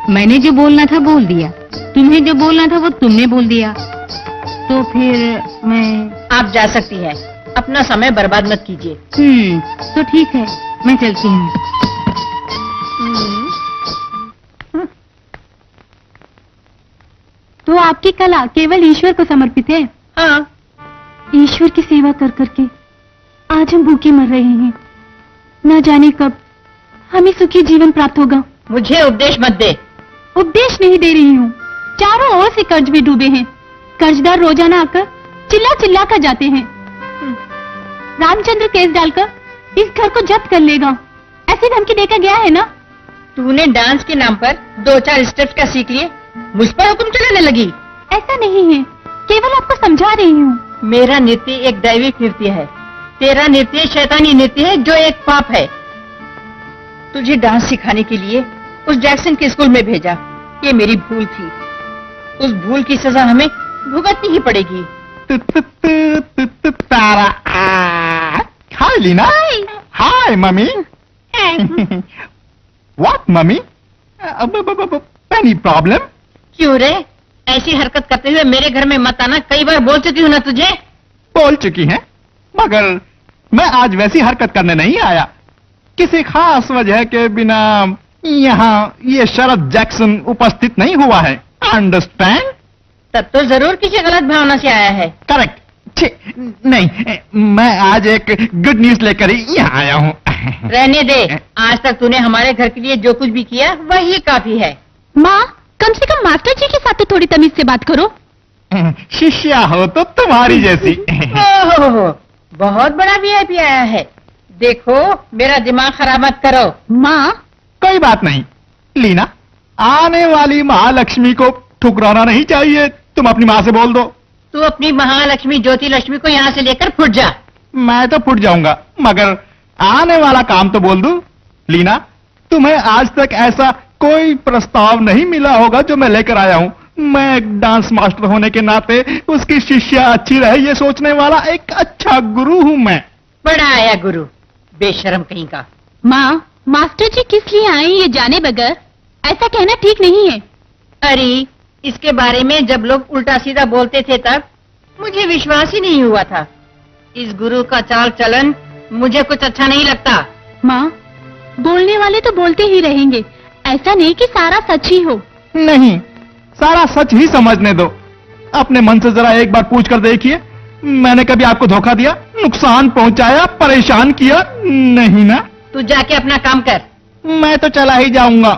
मैंने जो बोलना था बोल दिया, तुम्हें जो बोलना था वो तुमने बोल दिया, तो फिर मैं... आप जा सकती हैं, अपना समय बर्बाद मत कीजिए। तो ठीक है, मैं चलती हूँ। तो आपकी कला केवल ईश्वर को समर्पित है? हाँ। ईश्वर की सेवा कर करके आज हम भूखे मर रहे हैं, न जाने कब हमें सुखी जीवन प्राप्त होगा। मुझे उपदेश मत दे। उपदेश नहीं दे रही हूँ, चारों ओर से कर्ज में डूबे हैं। कर्जदार रोजाना आकर चिल्ला चिल्ला कर जाते हैं। रामचंद्र केस डालकर इस घर को जब्त कर लेगा, ऐसी धमकी देकर गया है ना। तूने डांस के नाम पर 2-4 स्टेप्स का सीख लिए, मुझ पर हुक्म चलाने लगी। ऐसा नहीं है, केवल आपको समझा रही हूँ। मेरा नृत्य एक दैविक नृत्य है, तेरा नृत्य शैतानी नृत्य है जो एक पाप है। तुझे डांस सिखाने के लिए उस जैक्सन के स्कूल में भेजा, ये मेरी भूल थी। उस भूल की सजा हमें भुगतनी ही पड़ेगी। Hi Leena. Hi mummy. What mummy? Any problem? क्यों रे, ऐसी हरकत करते हुए मेरे घर में मत आना, कई बार बोल चुकी हूँ ना तुझे। बोल चुकी हैं, मगर मैं आज वैसी हरकत करने नहीं आया। किसी खास वजह के बिना यहाँ ये शरद जैक्सन उपस्थित नहीं हुआ है। अंडरस्टैंड? तब तो जरूर किसी गलत भावना से आया है। करेक्ट। नहीं, मैं आज एक गुड न्यूज लेकर ही यहाँ आया हूँ। रहने दे, आज तक तूने हमारे घर के लिए जो कुछ भी किया वही काफी है। माँ, कम से कम मास्टर जी के साथ तो थोड़ी तमीज से बात करो। शिष्या हो तो तुम्हारी जैसी। ओहो, बहुत बड़ा वीआईपी आया है। देखो, मेरा दिमाग खराब मत करो। माँ, कोई बात नहीं लीना, आने वाली महालक्ष्मी को ठुकराना नहीं चाहिए। तुम अपनी माँ से बोल दो। तू अपनी महालक्ष्मी ज्योति लक्ष्मी को यहाँ से लेकर फुट जा। मैं तो फुट जाऊंगा, मगर आने वाला काम तो बोल दूं। लीना, तुम्हें आज तक ऐसा कोई प्रस्ताव नहीं मिला होगा जो मैं लेकर आया हूँ। मैं एक डांस मास्टर होने के नाते उसकी शिष्या अच्छी रहे ये सोचने वाला एक अच्छा गुरु हूँ मैं। बड़ा आया गुरु, बेशर्म कहीं का। माँ, मास्टर जी किस लिए आए ये जाने बगैर ऐसा कहना ठीक नहीं है। अरे, इसके बारे में जब लोग उल्टा सीधा बोलते थे तब मुझे विश्वास ही नहीं हुआ था। इस गुरु का चाल चलन मुझे कुछ अच्छा नहीं लगता। माँ, बोलने वाले तो बोलते ही रहेंगे, ऐसा नहीं कि सारा सच ही हो। नहीं, सारा सच ही समझने दो। अपने मन से जरा एक बार पूछ कर देखिए, मैंने कभी आपको धोखा दिया, नुकसान पहुंचाया, परेशान किया? नहीं ना। तू जाके अपना काम कर। मैं तो चला ही जाऊंगा।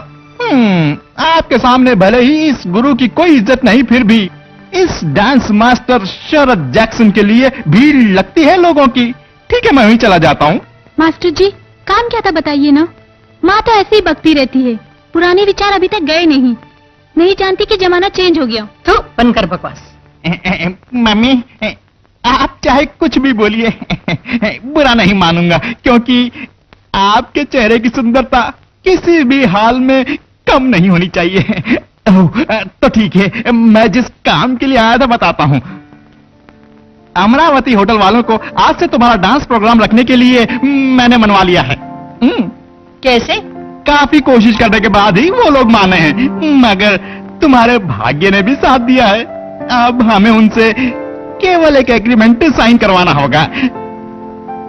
आपके सामने भले ही इस गुरु की कोई इज्जत नहीं, फिर भी इस डांस मास्टर शरद जैक्सन के लिए भीड़ लगती है लोगों की। ठीक है, मैं वहीं चला जाता हूँ। मास्टर जी, काम क्या था बताइए ना। माँ तो ऐसे ही बकती रहती है, पुराने विचार अभी तक गए नहीं जानती कि जमाना चेंज हो गया। तो बंद कर बकवास। मम्मी, आप चाहे कुछ भी बोलिए, बुरा नहीं मानूंगा, क्योंकि आपके चेहरे की सुंदरता किसी भी हाल में कम नहीं होनी चाहिए। तो ठीक है, मैं जिस काम के लिए आया था बताता हूँ। अमरावती होटल वालों को आज से तुम्हारा डांस प्रोग्राम रखने के लिए मैंने मनवा लिया है। कैसे? काफी कोशिश करने के बाद ही वो लोग माने हैं, मगर तुम्हारे भाग्य ने भी साथ दिया है। अब हमें उनसे केवल एक एग्रीमेंट साइन करवाना होगा।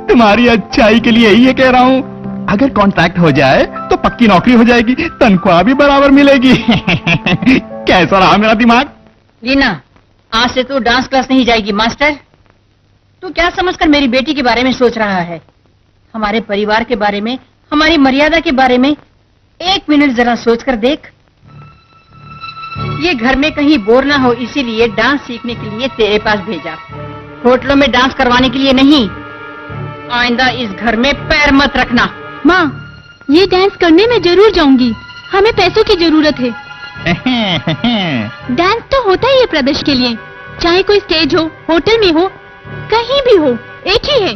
तुम्हारी अच्छाई के लिए ही ये कह रहा हूँ। अगर कॉन्ट्रैक्ट हो जाए तो पक्की नौकरी हो जाएगी, तनख्वाह भी बराबर मिलेगी। कैसा रहा मेरा दिमाग? लीना, आज से तू डांस क्लास नहीं जाएगी। मास्टर, तू क्या समझकर मेरी बेटी के बारे में सोच रहा है? हमारे परिवार के बारे में, हमारी मर्यादा के बारे में एक मिनट जरा सोचकर देख। ये घर में कहीं बोर ना हो, इसीलिए डांस सीखने के लिए तेरे पास भेजा, होटलों में डांस करवाने के लिए नहीं। आइंदा इस घर में पैर मत रखना। माँ, ये डांस करने में जरूर जाऊंगी। हमें पैसों की जरूरत है। डांस तो होता ही है प्रदर्शन के लिए, चाहे कोई स्टेज हो, होटल में हो, कहीं भी हो, एक ही है।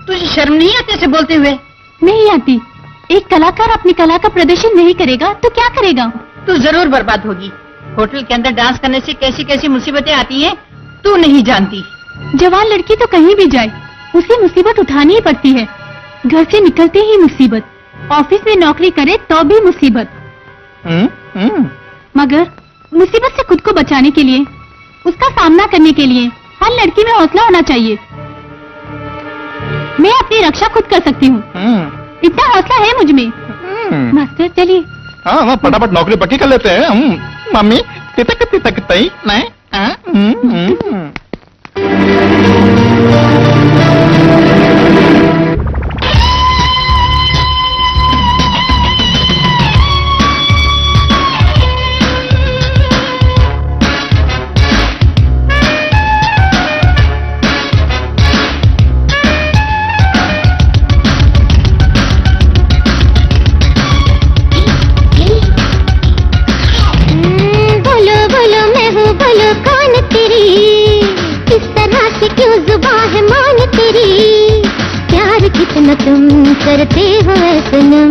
तुझे शर्म नहीं आती ऐसे बोलते हुए? नहीं आती। एक कलाकार अपनी कला का प्रदर्शन नहीं करेगा तो क्या करेगा? तू जरूर बर्बाद होगी। होटल के अंदर डांस करने से कैसी कैसी मुसीबतें आती हैं, तू नहीं जानती। जवान लड़की तो कहीं भी जाए उसे मुसीबत उठानी ही पड़ती है। घर से निकलते ही मुसीबत, ऑफिस में नौकरी करे तो भी मुसीबत। मगर मुसीबत से खुद को बचाने के लिए, उसका सामना करने के लिए हर लड़की में हौसला होना चाहिए। मैं अपनी रक्षा खुद कर सकती हूँ, इतना हौसला है मुझ में। मास्टर चलिए। हाँ, फटाफट नौकरी पक्की कर लेते हैं। मम्मी तितक तितक तई नहीं। तुम करते हो सनम,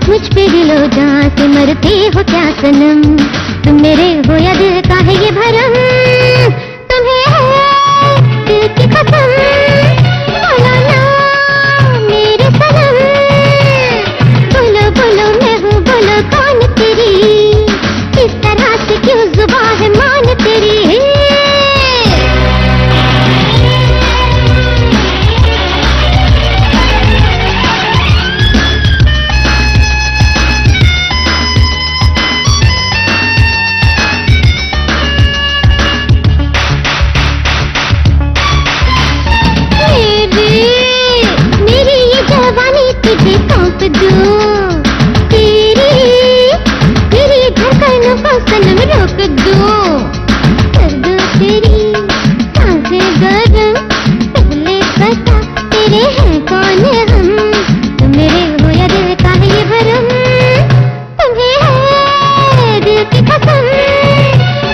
मुझ पे दिलो जान से मरते हो क्या सनम। तुम मेरे हो या दिल का है ये भरम, तुम्हें है दिल की कसम, बोलो ना मेरे सनम। बोलो बोलो मैं हूँ, बोलो कौन तेरी, इस तरह से क्यों जुबान है मान तेरी। सनम रोक दो, कर दो तेरी सांसें गरम, पहले बता तेरे हैं कौन हम। तुम मेरे हो या दिल का है ये भरम, तुम्हें है दिल की कसम,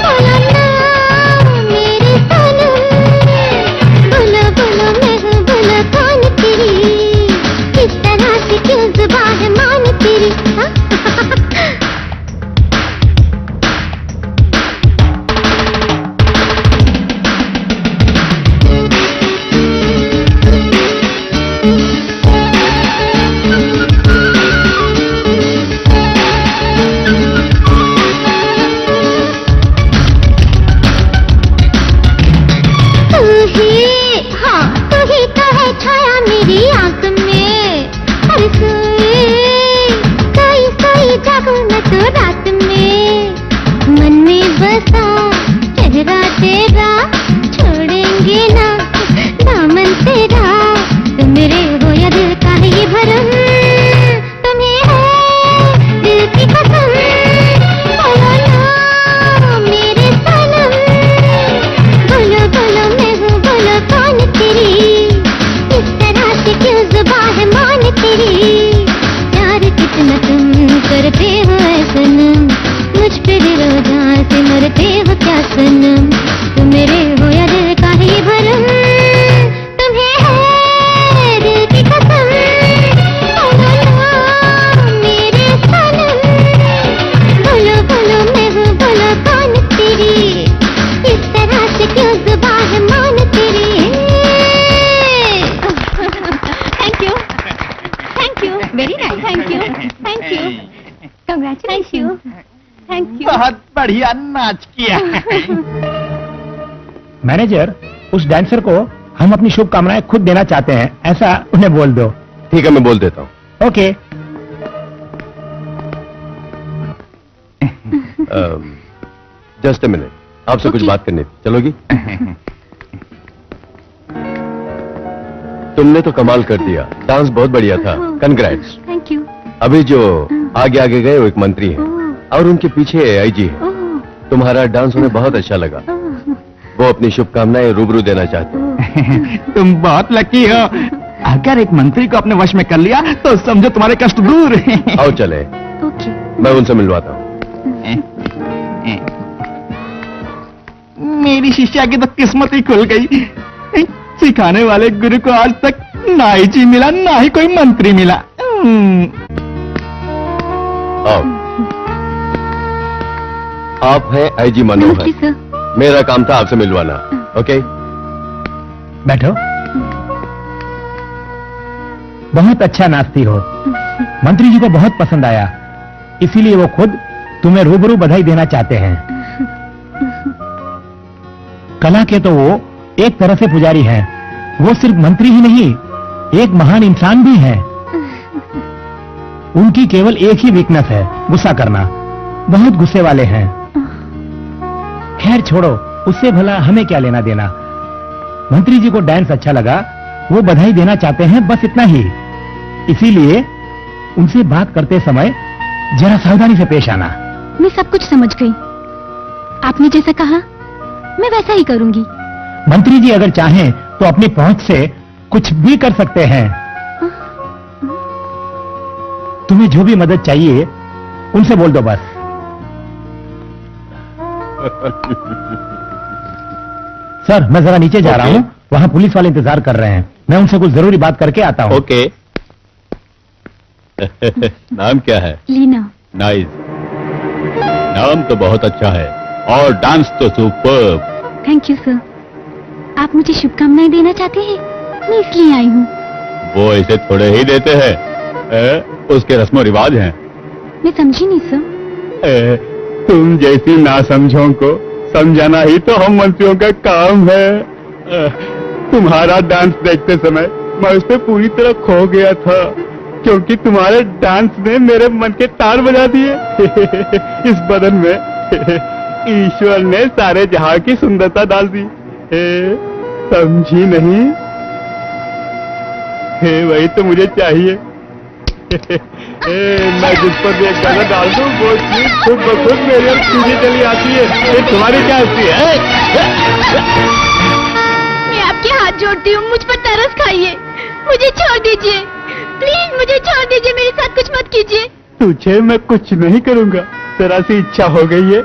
बोलो ना मेरे सनम। बोलो बोलो मैं हूँ, बोलो कौन तेरी, किस तरह से क्यों जुबान है मान तेरी। बहुत बढ़िया नाच किया। मैनेजर, उस डांसर को हम अपनी शुभकामनाएं खुद देना चाहते हैं, ऐसा उन्हें बोल दो। ठीक है, मैं बोल देता हूँ। ओके। जस्ट अ मिनट, आपसे कुछ बात करनी थी, चलोगी? तुमने तो कमाल कर दिया, डांस बहुत बढ़िया था, कंग्रेट्स। Thank you. अभी जो आगे आगे गए वो एक मंत्री हैं और उनके पीछे AIG है। तुम्हारा डांस उन्हें बहुत अच्छा लगा, वो अपनी शुभकामनाएं रूबरू देना चाहते हैं। तुम बहुत लकी हो। चाहकर एक मंत्री को अपने वश में कर लिया तो समझो तुम्हारे कष्ट दूर। आओ चले, ओके। मैं उनसे मिलवाता हूँ। मेरी शिष्या की तो किस्मत ही खुल गई। सिखाने वाले गुरु को आज तक ना ही जी मिला, ना ही कोई मंत्री मिला। आओ। आप हैं आईजी नमस्ते मनोहर। सर। मेरा काम था आपसे मिलवाना। ओके, बैठो। बहुत अच्छा नाचती हो, मंत्री जी को बहुत पसंद आया, इसीलिए वो खुद तुम्हें रूबरू बधाई देना चाहते हैं। कला के तो वो एक तरह से पुजारी हैं। वो सिर्फ मंत्री ही नहीं, एक महान इंसान भी हैं। उनकी केवल एक ही वीकनेस है, गुस्सा करना। बहुत गुस्से वाले हैं। खैर छोड़ो, उससे भला हमें क्या लेना देना। मंत्री जी को डांस अच्छा लगा, वो बधाई देना चाहते हैं, बस इतना ही। इसीलिए उनसे बात करते समय जरा सावधानी से पेश आना। मैं सब कुछ समझ गई। आपने जैसा कहा मैं वैसा ही करूंगी। मंत्री जी अगर चाहें तो अपनी पहुंच से कुछ भी कर सकते हैं। तुम्हें जो भी मदद चाहिए उनसे बोल दो बस। सर, मैं जरा नीचे जा रहा हूं, वहां पुलिस वाले इंतजार कर रहे हैं। मैं उनसे कुछ जरूरी बात करके आता हूं। ओके। नाम क्या है? लीना। नाइस। नाम तो बहुत अच्छा है और डांस तो सुपर्ब। Thank you sir. आप मुझे शुभकामनाएं देना चाहते हैं, मैं इसलिए आई हूँ। वो इसे थोड़े ही देते हैं, उसके रस्मों रिवाज हैं। मैं समझी नहीं सर। तुम जैसी नासमझों को समझाना ही तो हम मंत्रियों का काम है। तुम्हारा डांस देखते समय मैं उस पे पूरी तरह खो गया था, क्योंकि तुम्हारे डांस ने मेरे मन के तार बजा दिए। इस बदन में ईश्वर ने सारे जहां की सुंदरता डाल दी। समझी नहीं? वही तो मुझे चाहिए। मैं जिस पर भी एक नजर डाल दूं वो चीज खुद ब खुद मेरे और सीधी चली आती है। तुम्हारी क्या हस्ती है? मैं आपके हाथ जोड़ती हूँ, मुझ पर तरस खाइए, मुझे छोड़ दीजिए, प्लीज मुझे छोड़ दीजिए, मेरे साथ कुछ मत कीजिए। तुझे मैं कुछ नहीं करूंगा, जरा सी इच्छा हो गई है,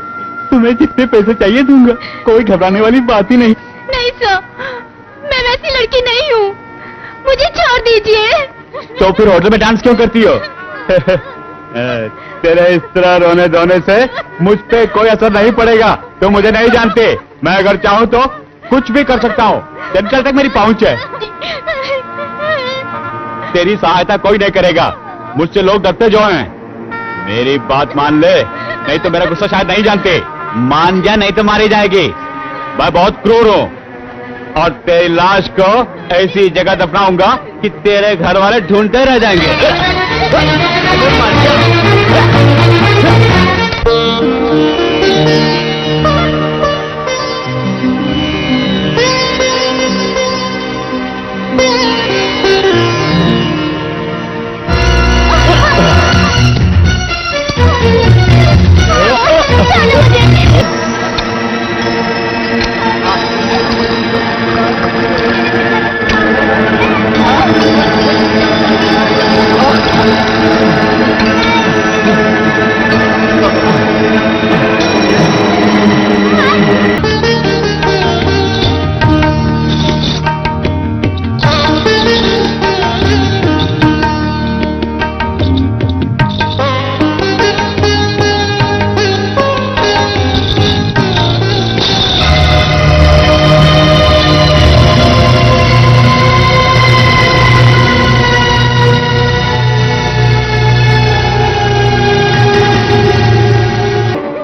तुम्हें जितने पैसे चाहिए दूंगा, कोई घबराने वाली बात ही नहीं। नहीं सर, मैं वैसी लड़की नहीं हूँ, मुझे छोड़ दीजिए। तो फिर होटल में डांस क्यों करती हो? तेरे इस तरह रोने धोने से मुझ पे कोई असर नहीं पड़ेगा। तो मुझे नहीं जानते, मैं अगर चाहूँ तो कुछ भी कर सकता हूँ। चंचल तक मेरी पहुँच है। तेरी सहायता कोई नहीं करेगा, मुझसे लोग डरते जो हैं। मेरी बात मान ले, नहीं तो मेरा गुस्सा शायद नहीं जानते। मान जा, नहीं तो मारी जाएगी। मैं बहुत क्रूर हूँ और तेरी लाश को ऐसी जगह दफनाऊंगा कि तेरे घर वाले ढूंढते रह जाएंगे।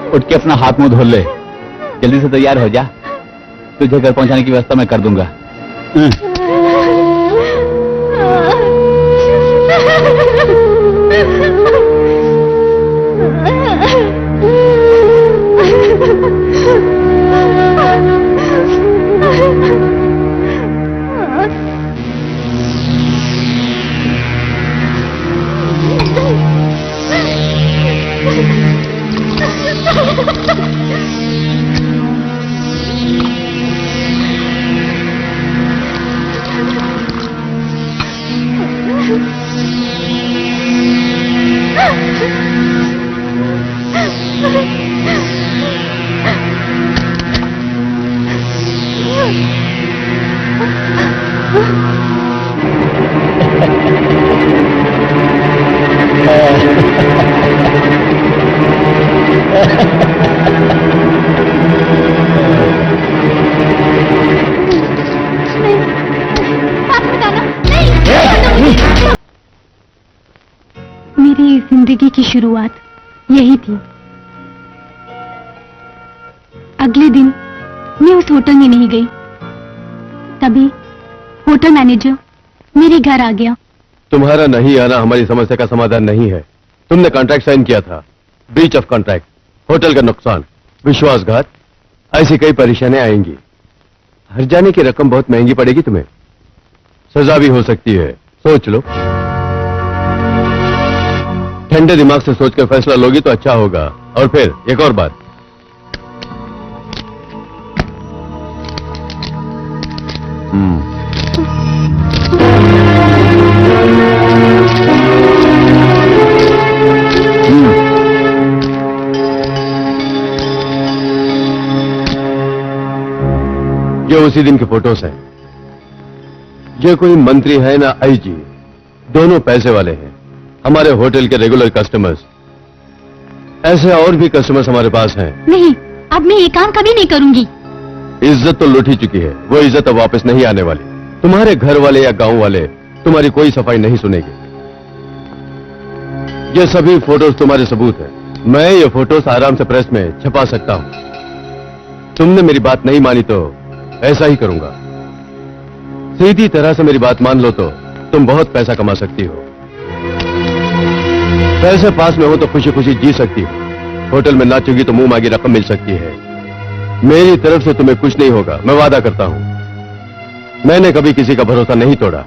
उठ के अपना हाथ मुंह धो ले, जल्दी से तैयार हो जा, तुझे घर पहुंचाने की व्यवस्था मैं कर दूंगा। मेरी जिंदगी की शुरुआत यही थी। अगले दिन मैं उस होटल में नहीं गई, तभी होटल मैनेजर मेरे घर आ गया। तुम्हारा नहीं आना हमारी समस्या का समाधान नहीं है। तुमने कॉन्ट्रैक्ट साइन किया था, ब्रीच ऑफ कॉन्ट्रैक्ट, होटल का नुकसान, विश्वासघात, ऐसी कई परेशानियां आएंगी। हर जाने की रकम बहुत महंगी पड़ेगी तुम्हें, सजा भी हो सकती है। सोच लो, ठंडे दिमाग से सोचकर फैसला लोगी तो अच्छा होगा। और फिर एक और बात, ये उसी दिन के फोटोस हैं। ये कोई मंत्री है ना आईजी, दोनों पैसे वाले हैं, हमारे होटल के रेगुलर कस्टमर्स। ऐसे और भी कस्टमर्स हमारे पास हैं। नहीं, अब मैं ये काम कभी नहीं करूंगी। इज्जत तो लूट ही चुकी है, वो इज्जत अब वापस नहीं आने वाली। तुम्हारे घर वाले या गांव वाले तुम्हारी कोई सफाई नहीं सुनेंगे। ये सभी फोटोज तुम्हारे सबूत हैं। मैं ये फोटोज आराम से प्रेस में छपा सकता हूं। तुमने मेरी बात नहीं मानी तो ऐसा ही करूंगा। सीधी तरह से मेरी बात मान लो तो तुम बहुत पैसा कमा सकती हो। पैसे पास में हो तो खुशी खुशी जी सकती हो। होटल में नाचोगी तो मुंह मांगी रकम मिल सकती है। मेरी तरफ से तुम्हें कुछ नहीं होगा, मैं वादा करता हूं। मैंने कभी किसी का भरोसा नहीं तोड़ा।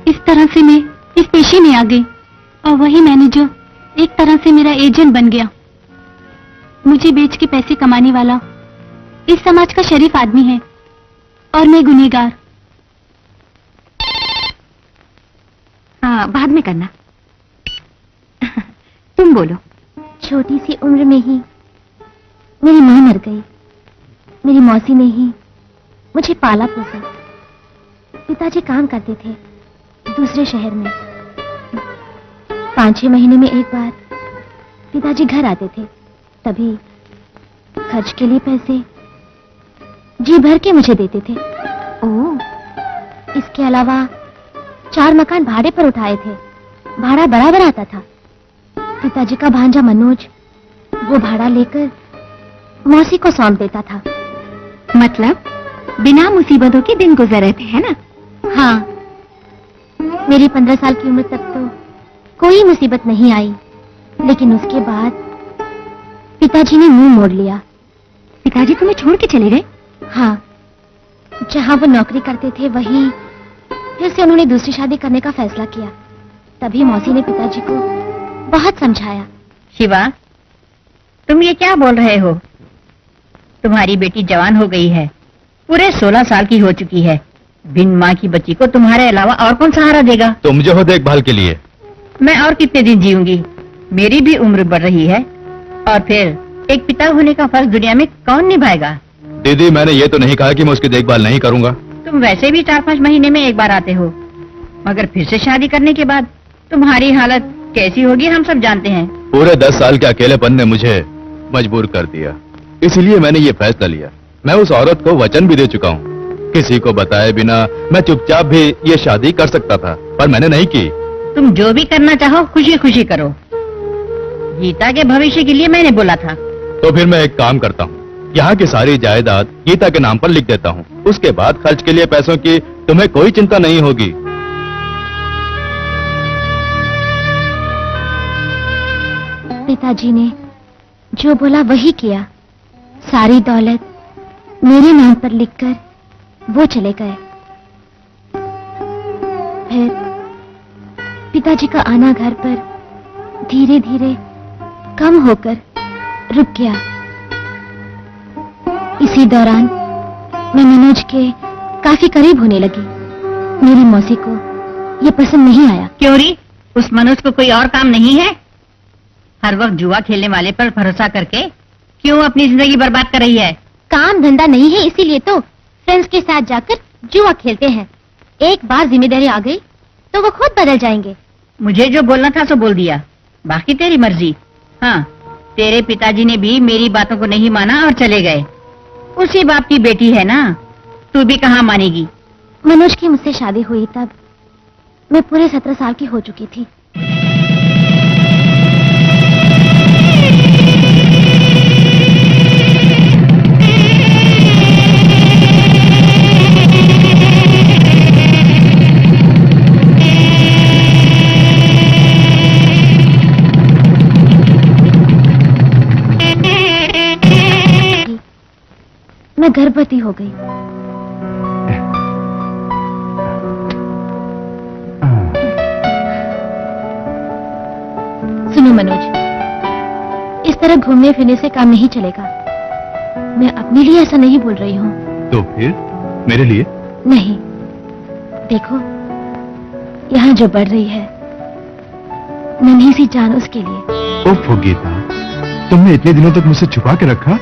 इस तरह से मैं इस पेशे में आ गई और वही मैनेजर एक तरह से मेरा एजेंट बन गया। मुझे बेच के पैसे कमाने वाला इस समाज का शरीफ आदमी है और मैं गुनहगार। हाँ, बाद में करना। तुम बोलो। छोटी सी उम्र में ही मेरी मां मर गई। मेरी मौसी ने ही मुझे पाला पोसा। पिताजी काम करते थे दूसरे शहर में। 5-6 महीने में एक बार पिताजी घर आते थे, तभी खर्च के लिए पैसे जी भर के मुझे देते थे। ओह, इसके अलावा 4 मकान भाड़े पर उठाए थे। भाड़ा बराबर आता था। पिताजी का भांजा मनोज वो भाड़ा लेकर मौसी को सौंप देता था। मतलब बिना मुसीबतों के दिन गुजर रहे थे, है ना? हाँ, मेरी 15 साल की उम्र तक तो कोई मुसीबत नहीं आई, लेकिन उसके बाद पिताजी ने मुंह मोड़ लिया। पिताजी तुम्हें छोड़ के चले गए? हाँ, जहाँ वो नौकरी करते थे वहीं फिर से उन्होंने दूसरी शादी करने का फैसला किया। तभी मौसी ने पिताजी को बहुत समझाया। शिवा, तुम ये क्या बोल रहे हो? तुम्हारी बेटी जवान हो गई है, पूरे 16 साल की हो चुकी है। बिन माँ की बच्ची को तुम्हारे अलावा और कौन सहारा देगा? तुम जो हो देखभाल के लिए। मैं और कितने दिन जीऊंगी? मेरी भी उम्र बढ़ रही है, और फिर एक पिता होने का फर्ज दुनिया में कौन निभाएगा? दीदी, मैंने ये तो नहीं कहा कि मैं उसकी देखभाल नहीं करूंगा। तुम वैसे भी 4-5 महीने में एक बार आते हो, मगर फिर से शादी करने के बाद तुम्हारी हालत कैसी होगी हम सब जानते हैं। पूरे 10 साल के अकेलेपन ने मुझे मजबूर कर दिया, इसलिए मैंने ये फैसला लिया। मैं उस औरत को वचन भी दे चुका हूँ। किसी को बताए बिना मैं चुपचाप भी ये शादी कर सकता था, पर मैंने नहीं की। तुम जो भी करना चाहो खुशी खुशी करो। गीता के भविष्य के लिए मैंने बोला था। तो फिर मैं एक काम करता हूँ, यहाँ की सारी जायदाद गीता के नाम पर लिख देता हूँ। उसके बाद खर्च के लिए पैसों की तुम्हें कोई चिंता नहीं होगी। पिताजी ने जो बोला वही किया। सारी दौलत मेरे नाम पर लिखकर वो चले गए। फिर पिताजी का आना घर पर धीरे धीरे कम होकर रुक गया। इसी दौरान मैं मनोज के काफी करीब होने लगी। मेरी मौसी को ये पसंद नहीं आया। क्यों री? उस मनोज को कोई और काम नहीं है? हर वक्त जुआ खेलने वाले पर भरोसा करके क्यों अपनी जिंदगी बर्बाद कर रही है? काम धंधा नहीं है, इसीलिए तो फ्रेंड्स के साथ जाकर जुआ खेलते हैं। एक बार जिम्मेदारी आ गई तो वो खुद बदल जाएंगे। मुझे जो बोलना था सो बोल दिया। बाकी तेरी मर्जी। हाँ, तेरे पिताजी ने भी मेरी बातों को नहीं माना और चले गए। उसी बाप की बेटी है ना, तू भी कहाँ मानेगी। मनोज की मुझसे शादी हुई तब मैं पूरे 17 साल की हो चुकी थी। मैं गर्भवती हो गई। सुनो मनोज, इस तरह घूमने फिरने से काम नहीं चलेगा। मैं अपने लिए ऐसा नहीं बोल रही हूँ। तो फिर मेरे लिए? नहीं, देखो यहाँ जो बढ़ रही है नन्ही सी जान, उसके लिए। ओह गीता, तुमने इतने दिनों तक मुझसे छुपा के रखा।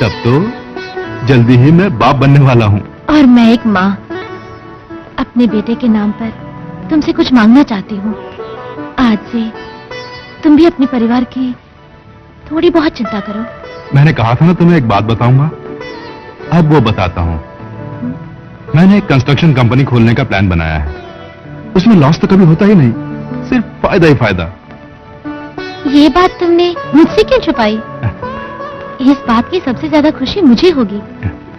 तब तो जल्दी ही मैं बाप बनने वाला हूँ। और मैं एक माँ अपने बेटे के नाम पर तुमसे कुछ मांगना चाहती हूँ। आज से तुम भी अपने परिवार की थोड़ी बहुत चिंता करो। मैंने कहा था ना तुम्हें एक बात बताऊंगा, अब वो बताता हूँ। मैंने एक कंस्ट्रक्शन कंपनी खोलने का प्लान बनाया है। उसमें लॉस तो कभी होता ही नहीं, सिर्फ फायदा ही फायदा। ये बात तुमने मुझसे क्यों छुपाई? इस बात की सबसे ज्यादा खुशी मुझे होगी।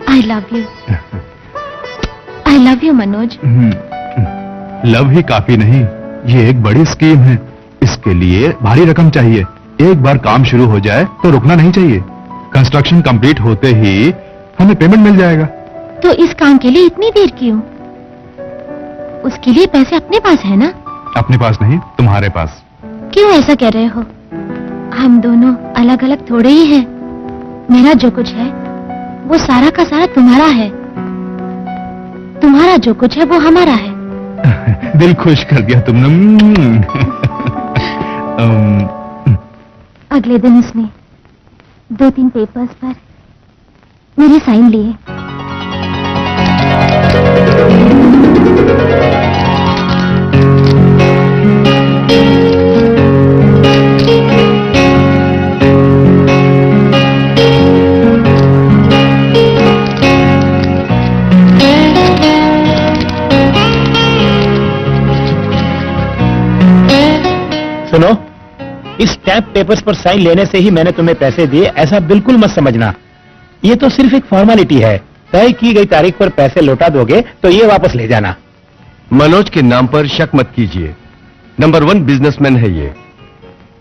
I love you. I love you Manoj. Love ही काफी नहीं, ये एक बड़ी स्कीम है। इसके लिए भारी रकम चाहिए। एक बार काम शुरू हो जाए तो रुकना नहीं चाहिए। कंस्ट्रक्शन कंप्लीट होते ही हमें पेमेंट मिल जाएगा। तो इस काम के लिए इतनी देर क्यों? उसके लिए पैसे अपने पास है ना? अपने पास नहीं, तुम्हारे पास। क्यों ऐसा कह रहे हो? हम दोनों अलग अलग थोड़े ही हैं। मेरा जो कुछ है वो सारा का सारा तुम्हारा है, तुम्हारा जो कुछ है वो हमारा है। दिल खुश कर दिया तुमने। अगले दिन उसने 2-3 पेपर्स पर मेरे साइन लिए। सुनो, इस स्टैम्प पेपर्स पर साइन लेने से ही मैंने तुम्हें पैसे दिए, ऐसा बिल्कुल मत समझना। ये तो सिर्फ एक फॉर्मेलिटी है। तय की गई तारीख पर पैसे लौटा दोगे तो ये वापस ले जाना। मनोज के नाम पर शक मत कीजिए। नंबर 1 बिजनेसमैन है ये।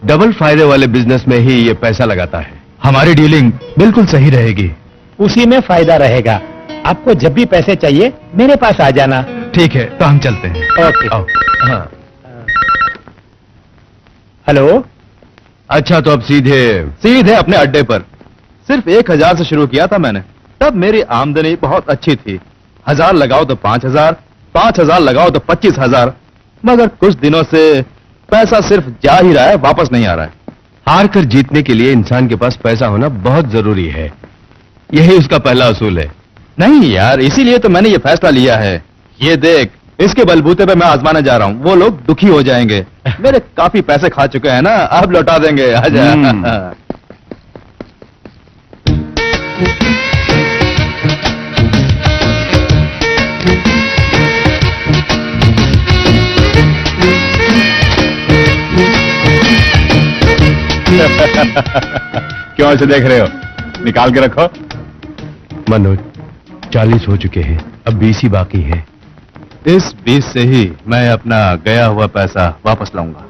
डबल फायदे वाले बिजनेस में ही ये पैसा लगाता है। हमारी डीलिंग बिल्कुल सही रहेगी। उसी में फायदा रहेगा। आपको जब भी पैसे चाहिए मेरे पास आ जाना। ठीक है, तो हम चलते हैं। ओके। आओ। हाँ। हेलो। अच्छा, तो अब सीधे अपने अड्डे पर। सिर्फ 1000 से शुरू किया था मैंने, तब मेरी आमदनी बहुत अच्छी थी। 1000 लगाओ तो 5000, 5000 लगाओ तो 25000। मगर कुछ दिनों से पैसा सिर्फ जा ही रहा है, वापस नहीं आ रहा है। हार कर जीतने के लिए इंसान के पास पैसा होना बहुत जरूरी है। यही उसका पहला असूल है। नहीं यार, इसीलिए तो मैंने ये फैसला लिया है। ये देख, इसके बलबूते पे मैं आजमाने जा रहा हूँ। वो लोग दुखी हो जाएंगे। मेरे काफी पैसे खा चुके हैं ना, अब लौटा देंगे। आजा। क्यों ऐसे देख रहे हो? निकाल के रखो। मनोज, 40 हो चुके हैं, अब 20 ही बाकी है। इस 20 से ही मैं अपना गया हुआ पैसा वापस लाऊंगा।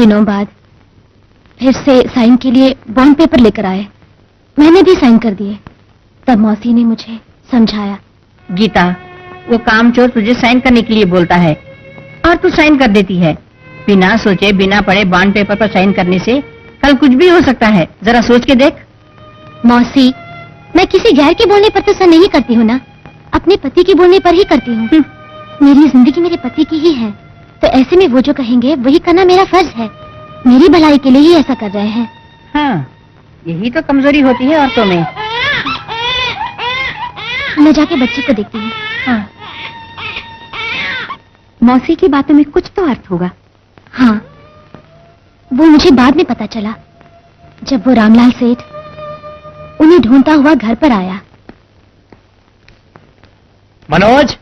दिनों बाद फिर से साइन के लिए बॉन्ड पेपर लेकर आए। मैंने भी साइन कर दिए। तब मौसी ने मुझे समझाया। गीता, वो कामचोर तुझे साइन करने के लिए बोलता है और तू साइन कर देती है। बिना सोचे बिना पढ़े बॉन्ड पेपर पर साइन करने से कल कुछ भी हो सकता है। जरा सोच के देख। मौसी, मैं किसी गैर के बोलने पर तो ऐसा नहीं करती हूँ ना, अपने पति के बोलने पर ही करती हूँ। मेरी जिंदगी मेरे पति की ही है, तो ऐसे में वो जो कहेंगे वही करना मेरा फर्ज है। मेरी भलाई के लिए ही ऐसा कर रहे हैं। हाँ, यही तो कमजोरी होती है औरतों में। मैं जाके बच्चे को देखती हूँ। हाँ। मौसी की बातों में कुछ तो अर्थ होगा। हाँ, वो मुझे बाद में पता चला, जब वो रामलाल सेठ उन्हें ढूंढता हुआ घर पर आया। मनोज,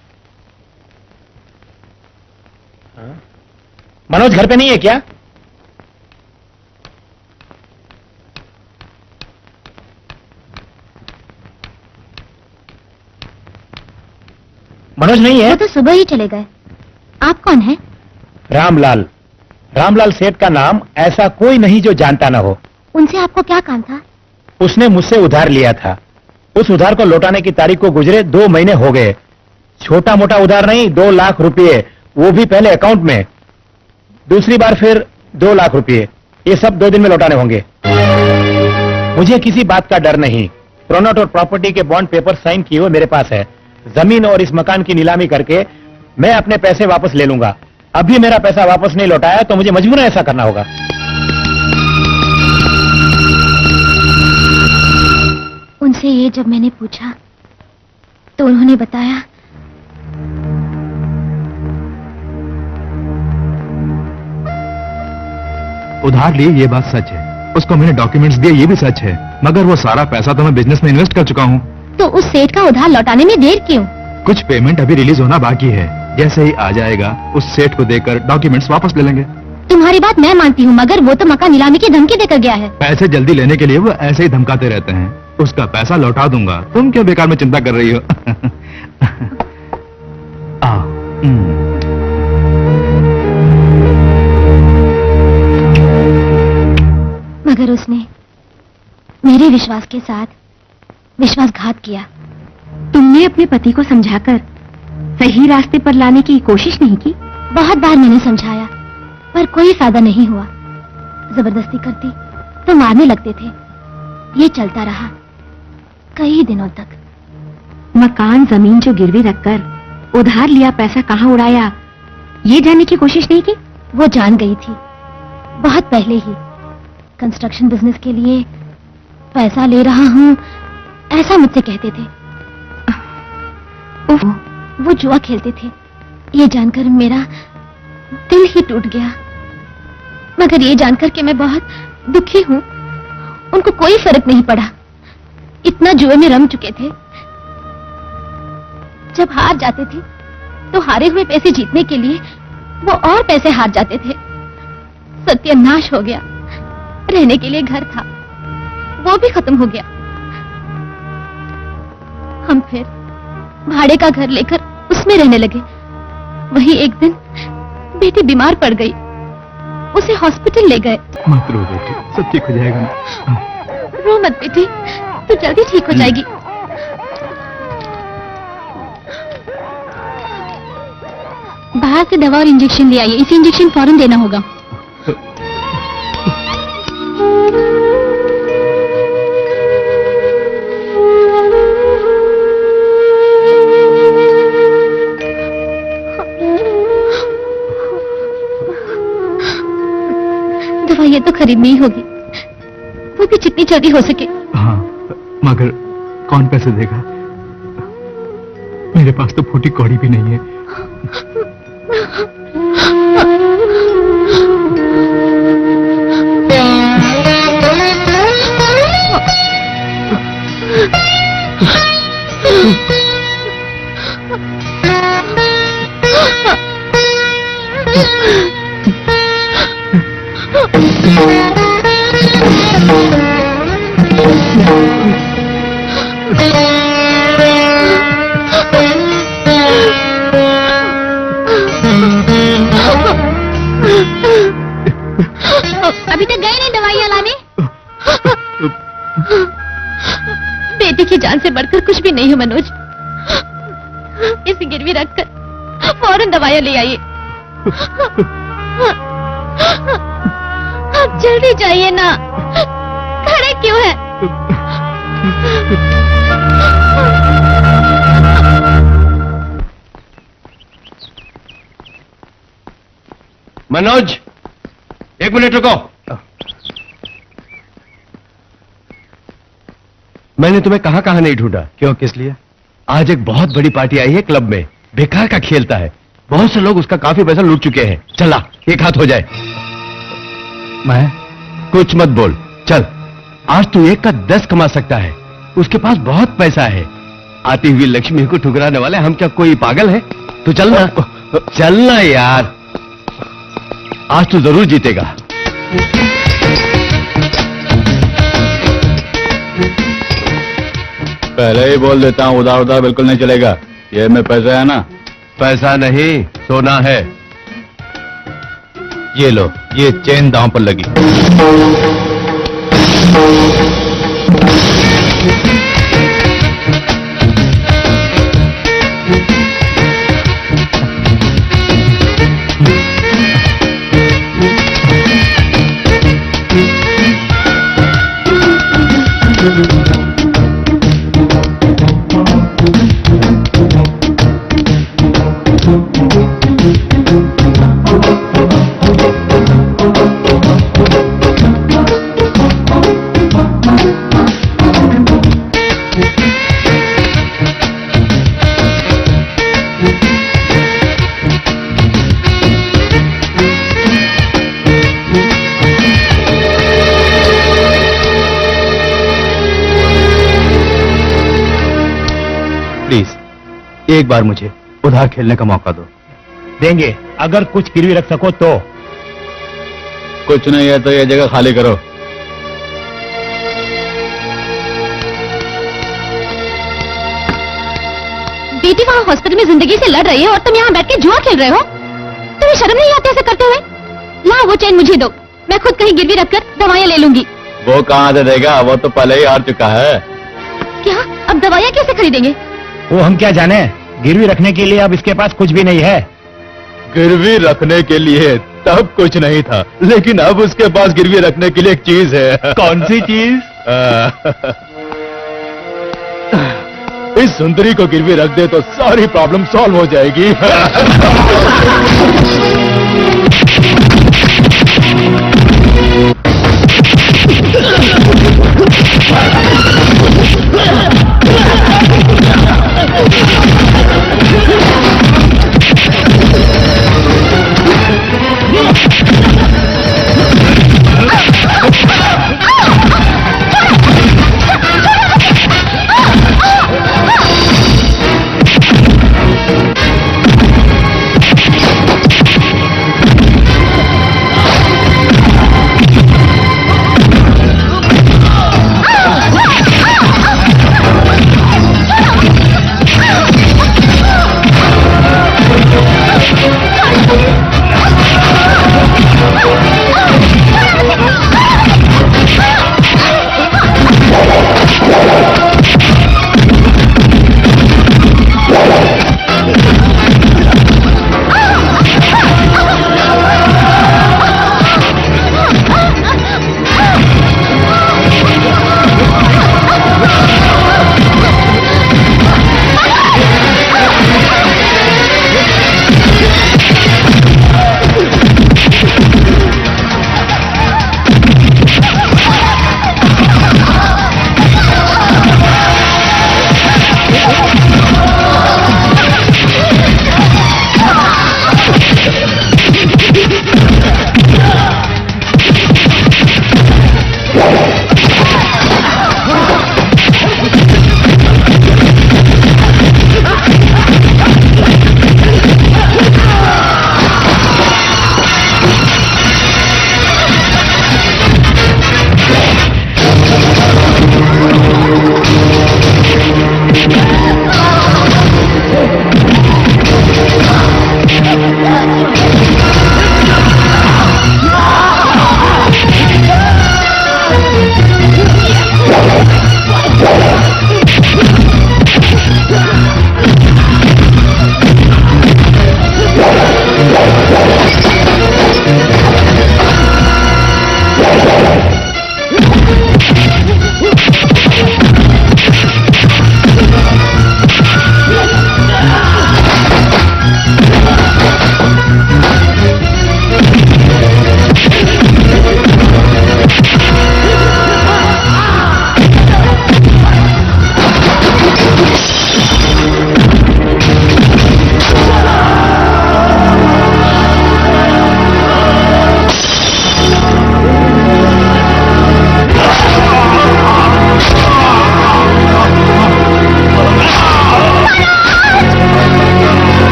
मनोज घर पे नहीं है क्या? मनोज नहीं है? वो तो सुबह ही चले गए। आप कौन हैं? रामलाल। रामलाल सेठ का नाम ऐसा कोई नहीं जो जानता ना हो। उनसे आपको क्या काम था? उसने मुझसे उधार लिया था। उस उधार को लौटाने की तारीख को गुजरे 2 महीने हो गए। छोटा मोटा उधार नहीं, 2 लाख रुपए, वो भी पहले अकाउंट में, दूसरी बार फिर 2 लाख रुपए। ये सब 2 दिन में लौटाने होंगे। मुझे किसी बात का डर नहीं। प्रोनोट और प्रॉपर्टी के बॉन्ड पेपर साइन किए हुए मेरे पास है। जमीन और इस मकान की नीलामी करके मैं अपने पैसे वापस ले लूंगा। अभी मेरा पैसा वापस नहीं लौटाया तो मुझे मजबूरन ऐसा करना होगा। उनसे ये जब मैंने पूछा तो उन्होंने बताया उधार लिए ये बात सच है, उसको मैंने डॉक्यूमेंट्स दिए ये भी सच है, मगर वो सारा पैसा तो मैं बिजनेस में इन्वेस्ट कर चुका हूँ। तो उस सेठ का उधार लौटाने में देर क्यों? कुछ पेमेंट अभी रिलीज होना बाकी है, जैसे ही आ जाएगा उस सेठ को देकर डॉक्यूमेंट्स वापस ले लेंगे। तुम्हारी बात मैं मानती हूँ, मगर वो तो मकान नीलामी की धमकी देकर गया है। पैसे जल्दी लेने के लिए वो ऐसे ही धमकाते रहते हैं। उसका पैसा लौटा दूंगा, तुम क्यों बेकार में चिंता कर रही हो? मगर उसने मेरे विश्वास के साथ विश्वासघात किया। तुमने अपने पति को समझाकर सही रास्ते पर लाने की कोशिश नहीं की? बहुत बार मैंने समझाया, पर कोई फायदा नहीं हुआ। जबरदस्ती करती तो मारने लगते थे। ये चलता रहा कई दिनों तक। मकान जमीन जो गिरवी रखकर उधार लिया पैसा कहाँ उड़ाया, ये जानने की कोशिश नहीं की? वो जान गई थी बहुत पहले ही। कंस्ट्रक्शन बिजनेस के लिए पैसा ले रहा हूँ ऐसा मुझसे कहते थे। वो जुआ खेलते थे। ये जानकर मेरा दिल ही टूट गया। मगर ये जानकर कि मैं बहुत दुखी हूँ, उनको कोई फर्क नहीं पड़ा। इतना जुए में रम चुके थे। जब हार जाते थे तो हारे हुए पैसे जीतने के लिए वो और पैसे हार जाते थे। सत्यानाश हो गया। रहने के लिए घर था, वो भी खत्म हो गया। हम फिर भाड़े का घर लेकर उसमें रहने लगे। वही एक दिन बेटी बीमार पड़ गई, उसे हॉस्पिटल ले गए। मत रो बेटी, सब ठीक हो जाएगा ना। रो मत बेटी, तू जल्दी ठीक हो जाएगी। बाहर से दवा और इंजेक्शन ले आइए। इसे इंजेक्शन फौरन देना होगा। दवाइयाँ तो खरीदनी ही होगी, वो भी जितनी जल्दी हो सके। हाँ, मगर कौन पैसे देगा? मेरे पास तो फूटी कौड़ी भी नहीं है। जान से बढ़कर कुछ भी नहीं है मनोज। इसे गिरवी रखकर फौरन दवाइयां ले आइए। आप जल्दी जाइए ना, खड़े क्यों है? मनोज, 1 मिनट रुको। मैंने तुम्हें कहां कहां नहीं ढूंढा। क्यों, किस लिए? आज एक बहुत बड़ी पार्टी आई है क्लब में, बेकार का खेलता है, बहुत से लोग उसका काफी पैसा लूट चुके हैं। चला, एक हाथ हो जाए। मैं? कुछ मत बोल, चल। आज तू 1 का 10 कमा सकता है, उसके पास बहुत पैसा है। आती हुई लक्ष्मी को ठुकराने वाले हम क्या कोई पागल है? तू चलना, चलना यार, आज तू जरूर जीतेगा। पहले ही बोल देता हूँ, उधार उधार बिल्कुल नहीं चलेगा। ये में पैसा है ना? पैसा नहीं, सोना है। ये लो, ये चेन दांव पर लगी। प्लीज एक बार मुझे उधार खेलने का मौका दो। देंगे, अगर कुछ गिरवी रख सको तो। कुछ नहीं है तो ये जगह खाली करो। बेटी वहाँ हॉस्पिटल में जिंदगी से लड़ रही है और तुम यहाँ बैठ के जुआ खेल रहे हो। तुम्हें शर्म नहीं आती ऐसे करते हुए? ला वो चैन मुझे दो, मैं खुद कहीं गिरवी रखकर दवाइयाँ ले लूंगी। वो कहाँ से देगा, वो तो पहले ही हार चुका है। क्या? अब दवाइयाँ कैसे खरीदेंगे? वो हम क्या जाने, गिरवी रखने के लिए अब इसके पास कुछ भी नहीं है। गिरवी रखने के लिए तब कुछ नहीं था, लेकिन अब उसके पास गिरवी रखने के लिए एक चीज है। कौन सी चीज? इस सुंदरी को गिरवी रख दे तो सारी प्रॉब्लम सॉल्व हो जाएगी।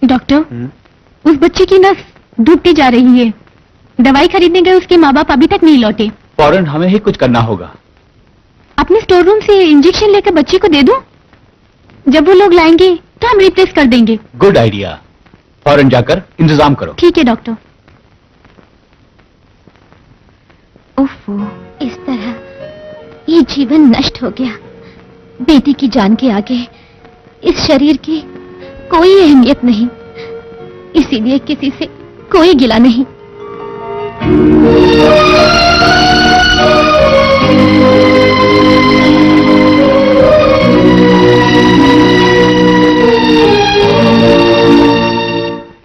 डॉक्टर, उस बच्चे की नस डूबती जा रही है। दवाई खरीदने गए उसके माँ बाप अभी तक नहीं लौटे। फौरन हमें ही कुछ करना होगा। अपने स्टोर रूम से इंजेक्शन लेकर बच्चे को दे दूं? जब वो लोग लाएंगे तो हम रिप्लेस कर देंगे। Good idea. फौरन जाकर इंतजाम करो। ठीक है डॉक्टर। ओफो, इस तरह ये जीवन नष्ट हो गया। बेटी की जान के आगे इस शरीर की कोई अहमियत नहीं, इसीलिए किसी से कोई गिला नहीं।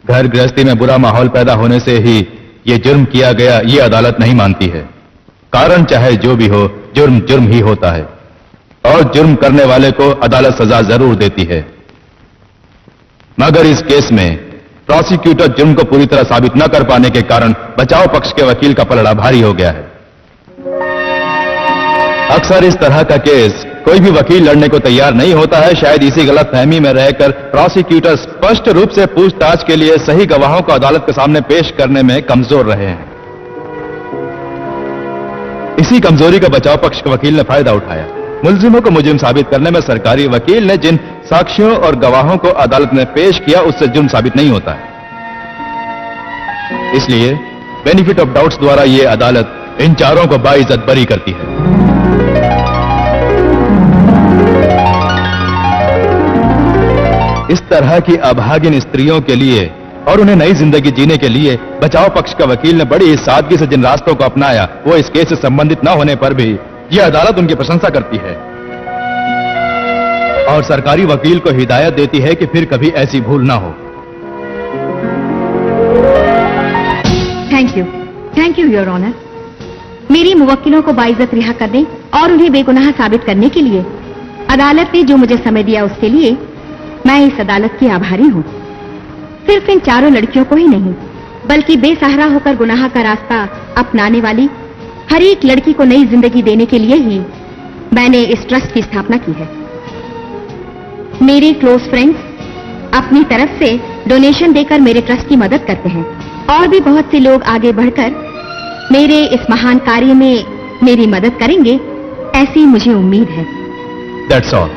घर गृहस्थी में बुरा माहौल पैदा होने से ही ये जुर्म किया गया, ये अदालत नहीं मानती है। कारण चाहे जो भी हो, जुर्म जुर्म ही होता है और जुर्म करने वाले को अदालत सजा जरूर देती है। मगर इस केस में प्रोसिक्यूटर जुर्म को पूरी तरह साबित न कर पाने के कारण बचाव पक्ष के वकील का पलड़ा भारी हो गया है। अक्सर इस तरह का केस कोई भी वकील लड़ने को तैयार नहीं होता है। शायद इसी गलतफहमी में रहकर प्रोसिक्यूटर स्पष्ट रूप से पूछताछ के लिए सही गवाहों को अदालत के सामने पेश करने में कमजोर रहे हैं। इसी कमजोरी का बचाव पक्ष के वकील ने फायदा उठाया। मुलजिमों को मुजरिम साबित करने में सरकारी वकील ने जिन साक्ष्यों और गवाहों को अदालत में पेश किया उससे जुर्म साबित नहीं होता है। इसलिए बेनिफिट ऑफ डाउट्स द्वारा यह अदालत इन चारों को बाइज्जत बरी करती है। इस तरह की अभागिन स्त्रियों के लिए और उन्हें नई जिंदगी जीने के लिए बचाव पक्ष का वकील ने बड़ी ही सादगी से जिन रास्तों को अपनाया, वो इस केस से संबंधित न होने पर भी यह अदालत उनकी प्रशंसा करती है और सरकारी वकील को हिदायत देती है कि फिर कभी ऐसी भूल ना हो। Thank you your honour. मेरी मुवक्किलों को बाइज्जत रिहा कर दें और उन्हें बेगुनाह साबित करने के लिए अदालत ने जो मुझे समय दिया उसके लिए मैं इस अदालत की आभारी हूँ। सिर्फ इन चारों लड़कियों को ही नहीं, बल्कि बेसहारा होकर गुनाह का रास्ता अपनाने वाली हर एक लड़की को नई जिंदगी देने के लिए ही मैंने इस ट्रस्ट की स्थापना की है। मेरे क्लोज फ्रेंड्स अपनी तरफ से डोनेशन देकर मेरे ट्रस्ट की मदद करते हैं और भी बहुत से लोग आगे बढ़कर मेरे इस महान कार्य में मेरी मदद करेंगे, ऐसी मुझे उम्मीद है। That's all.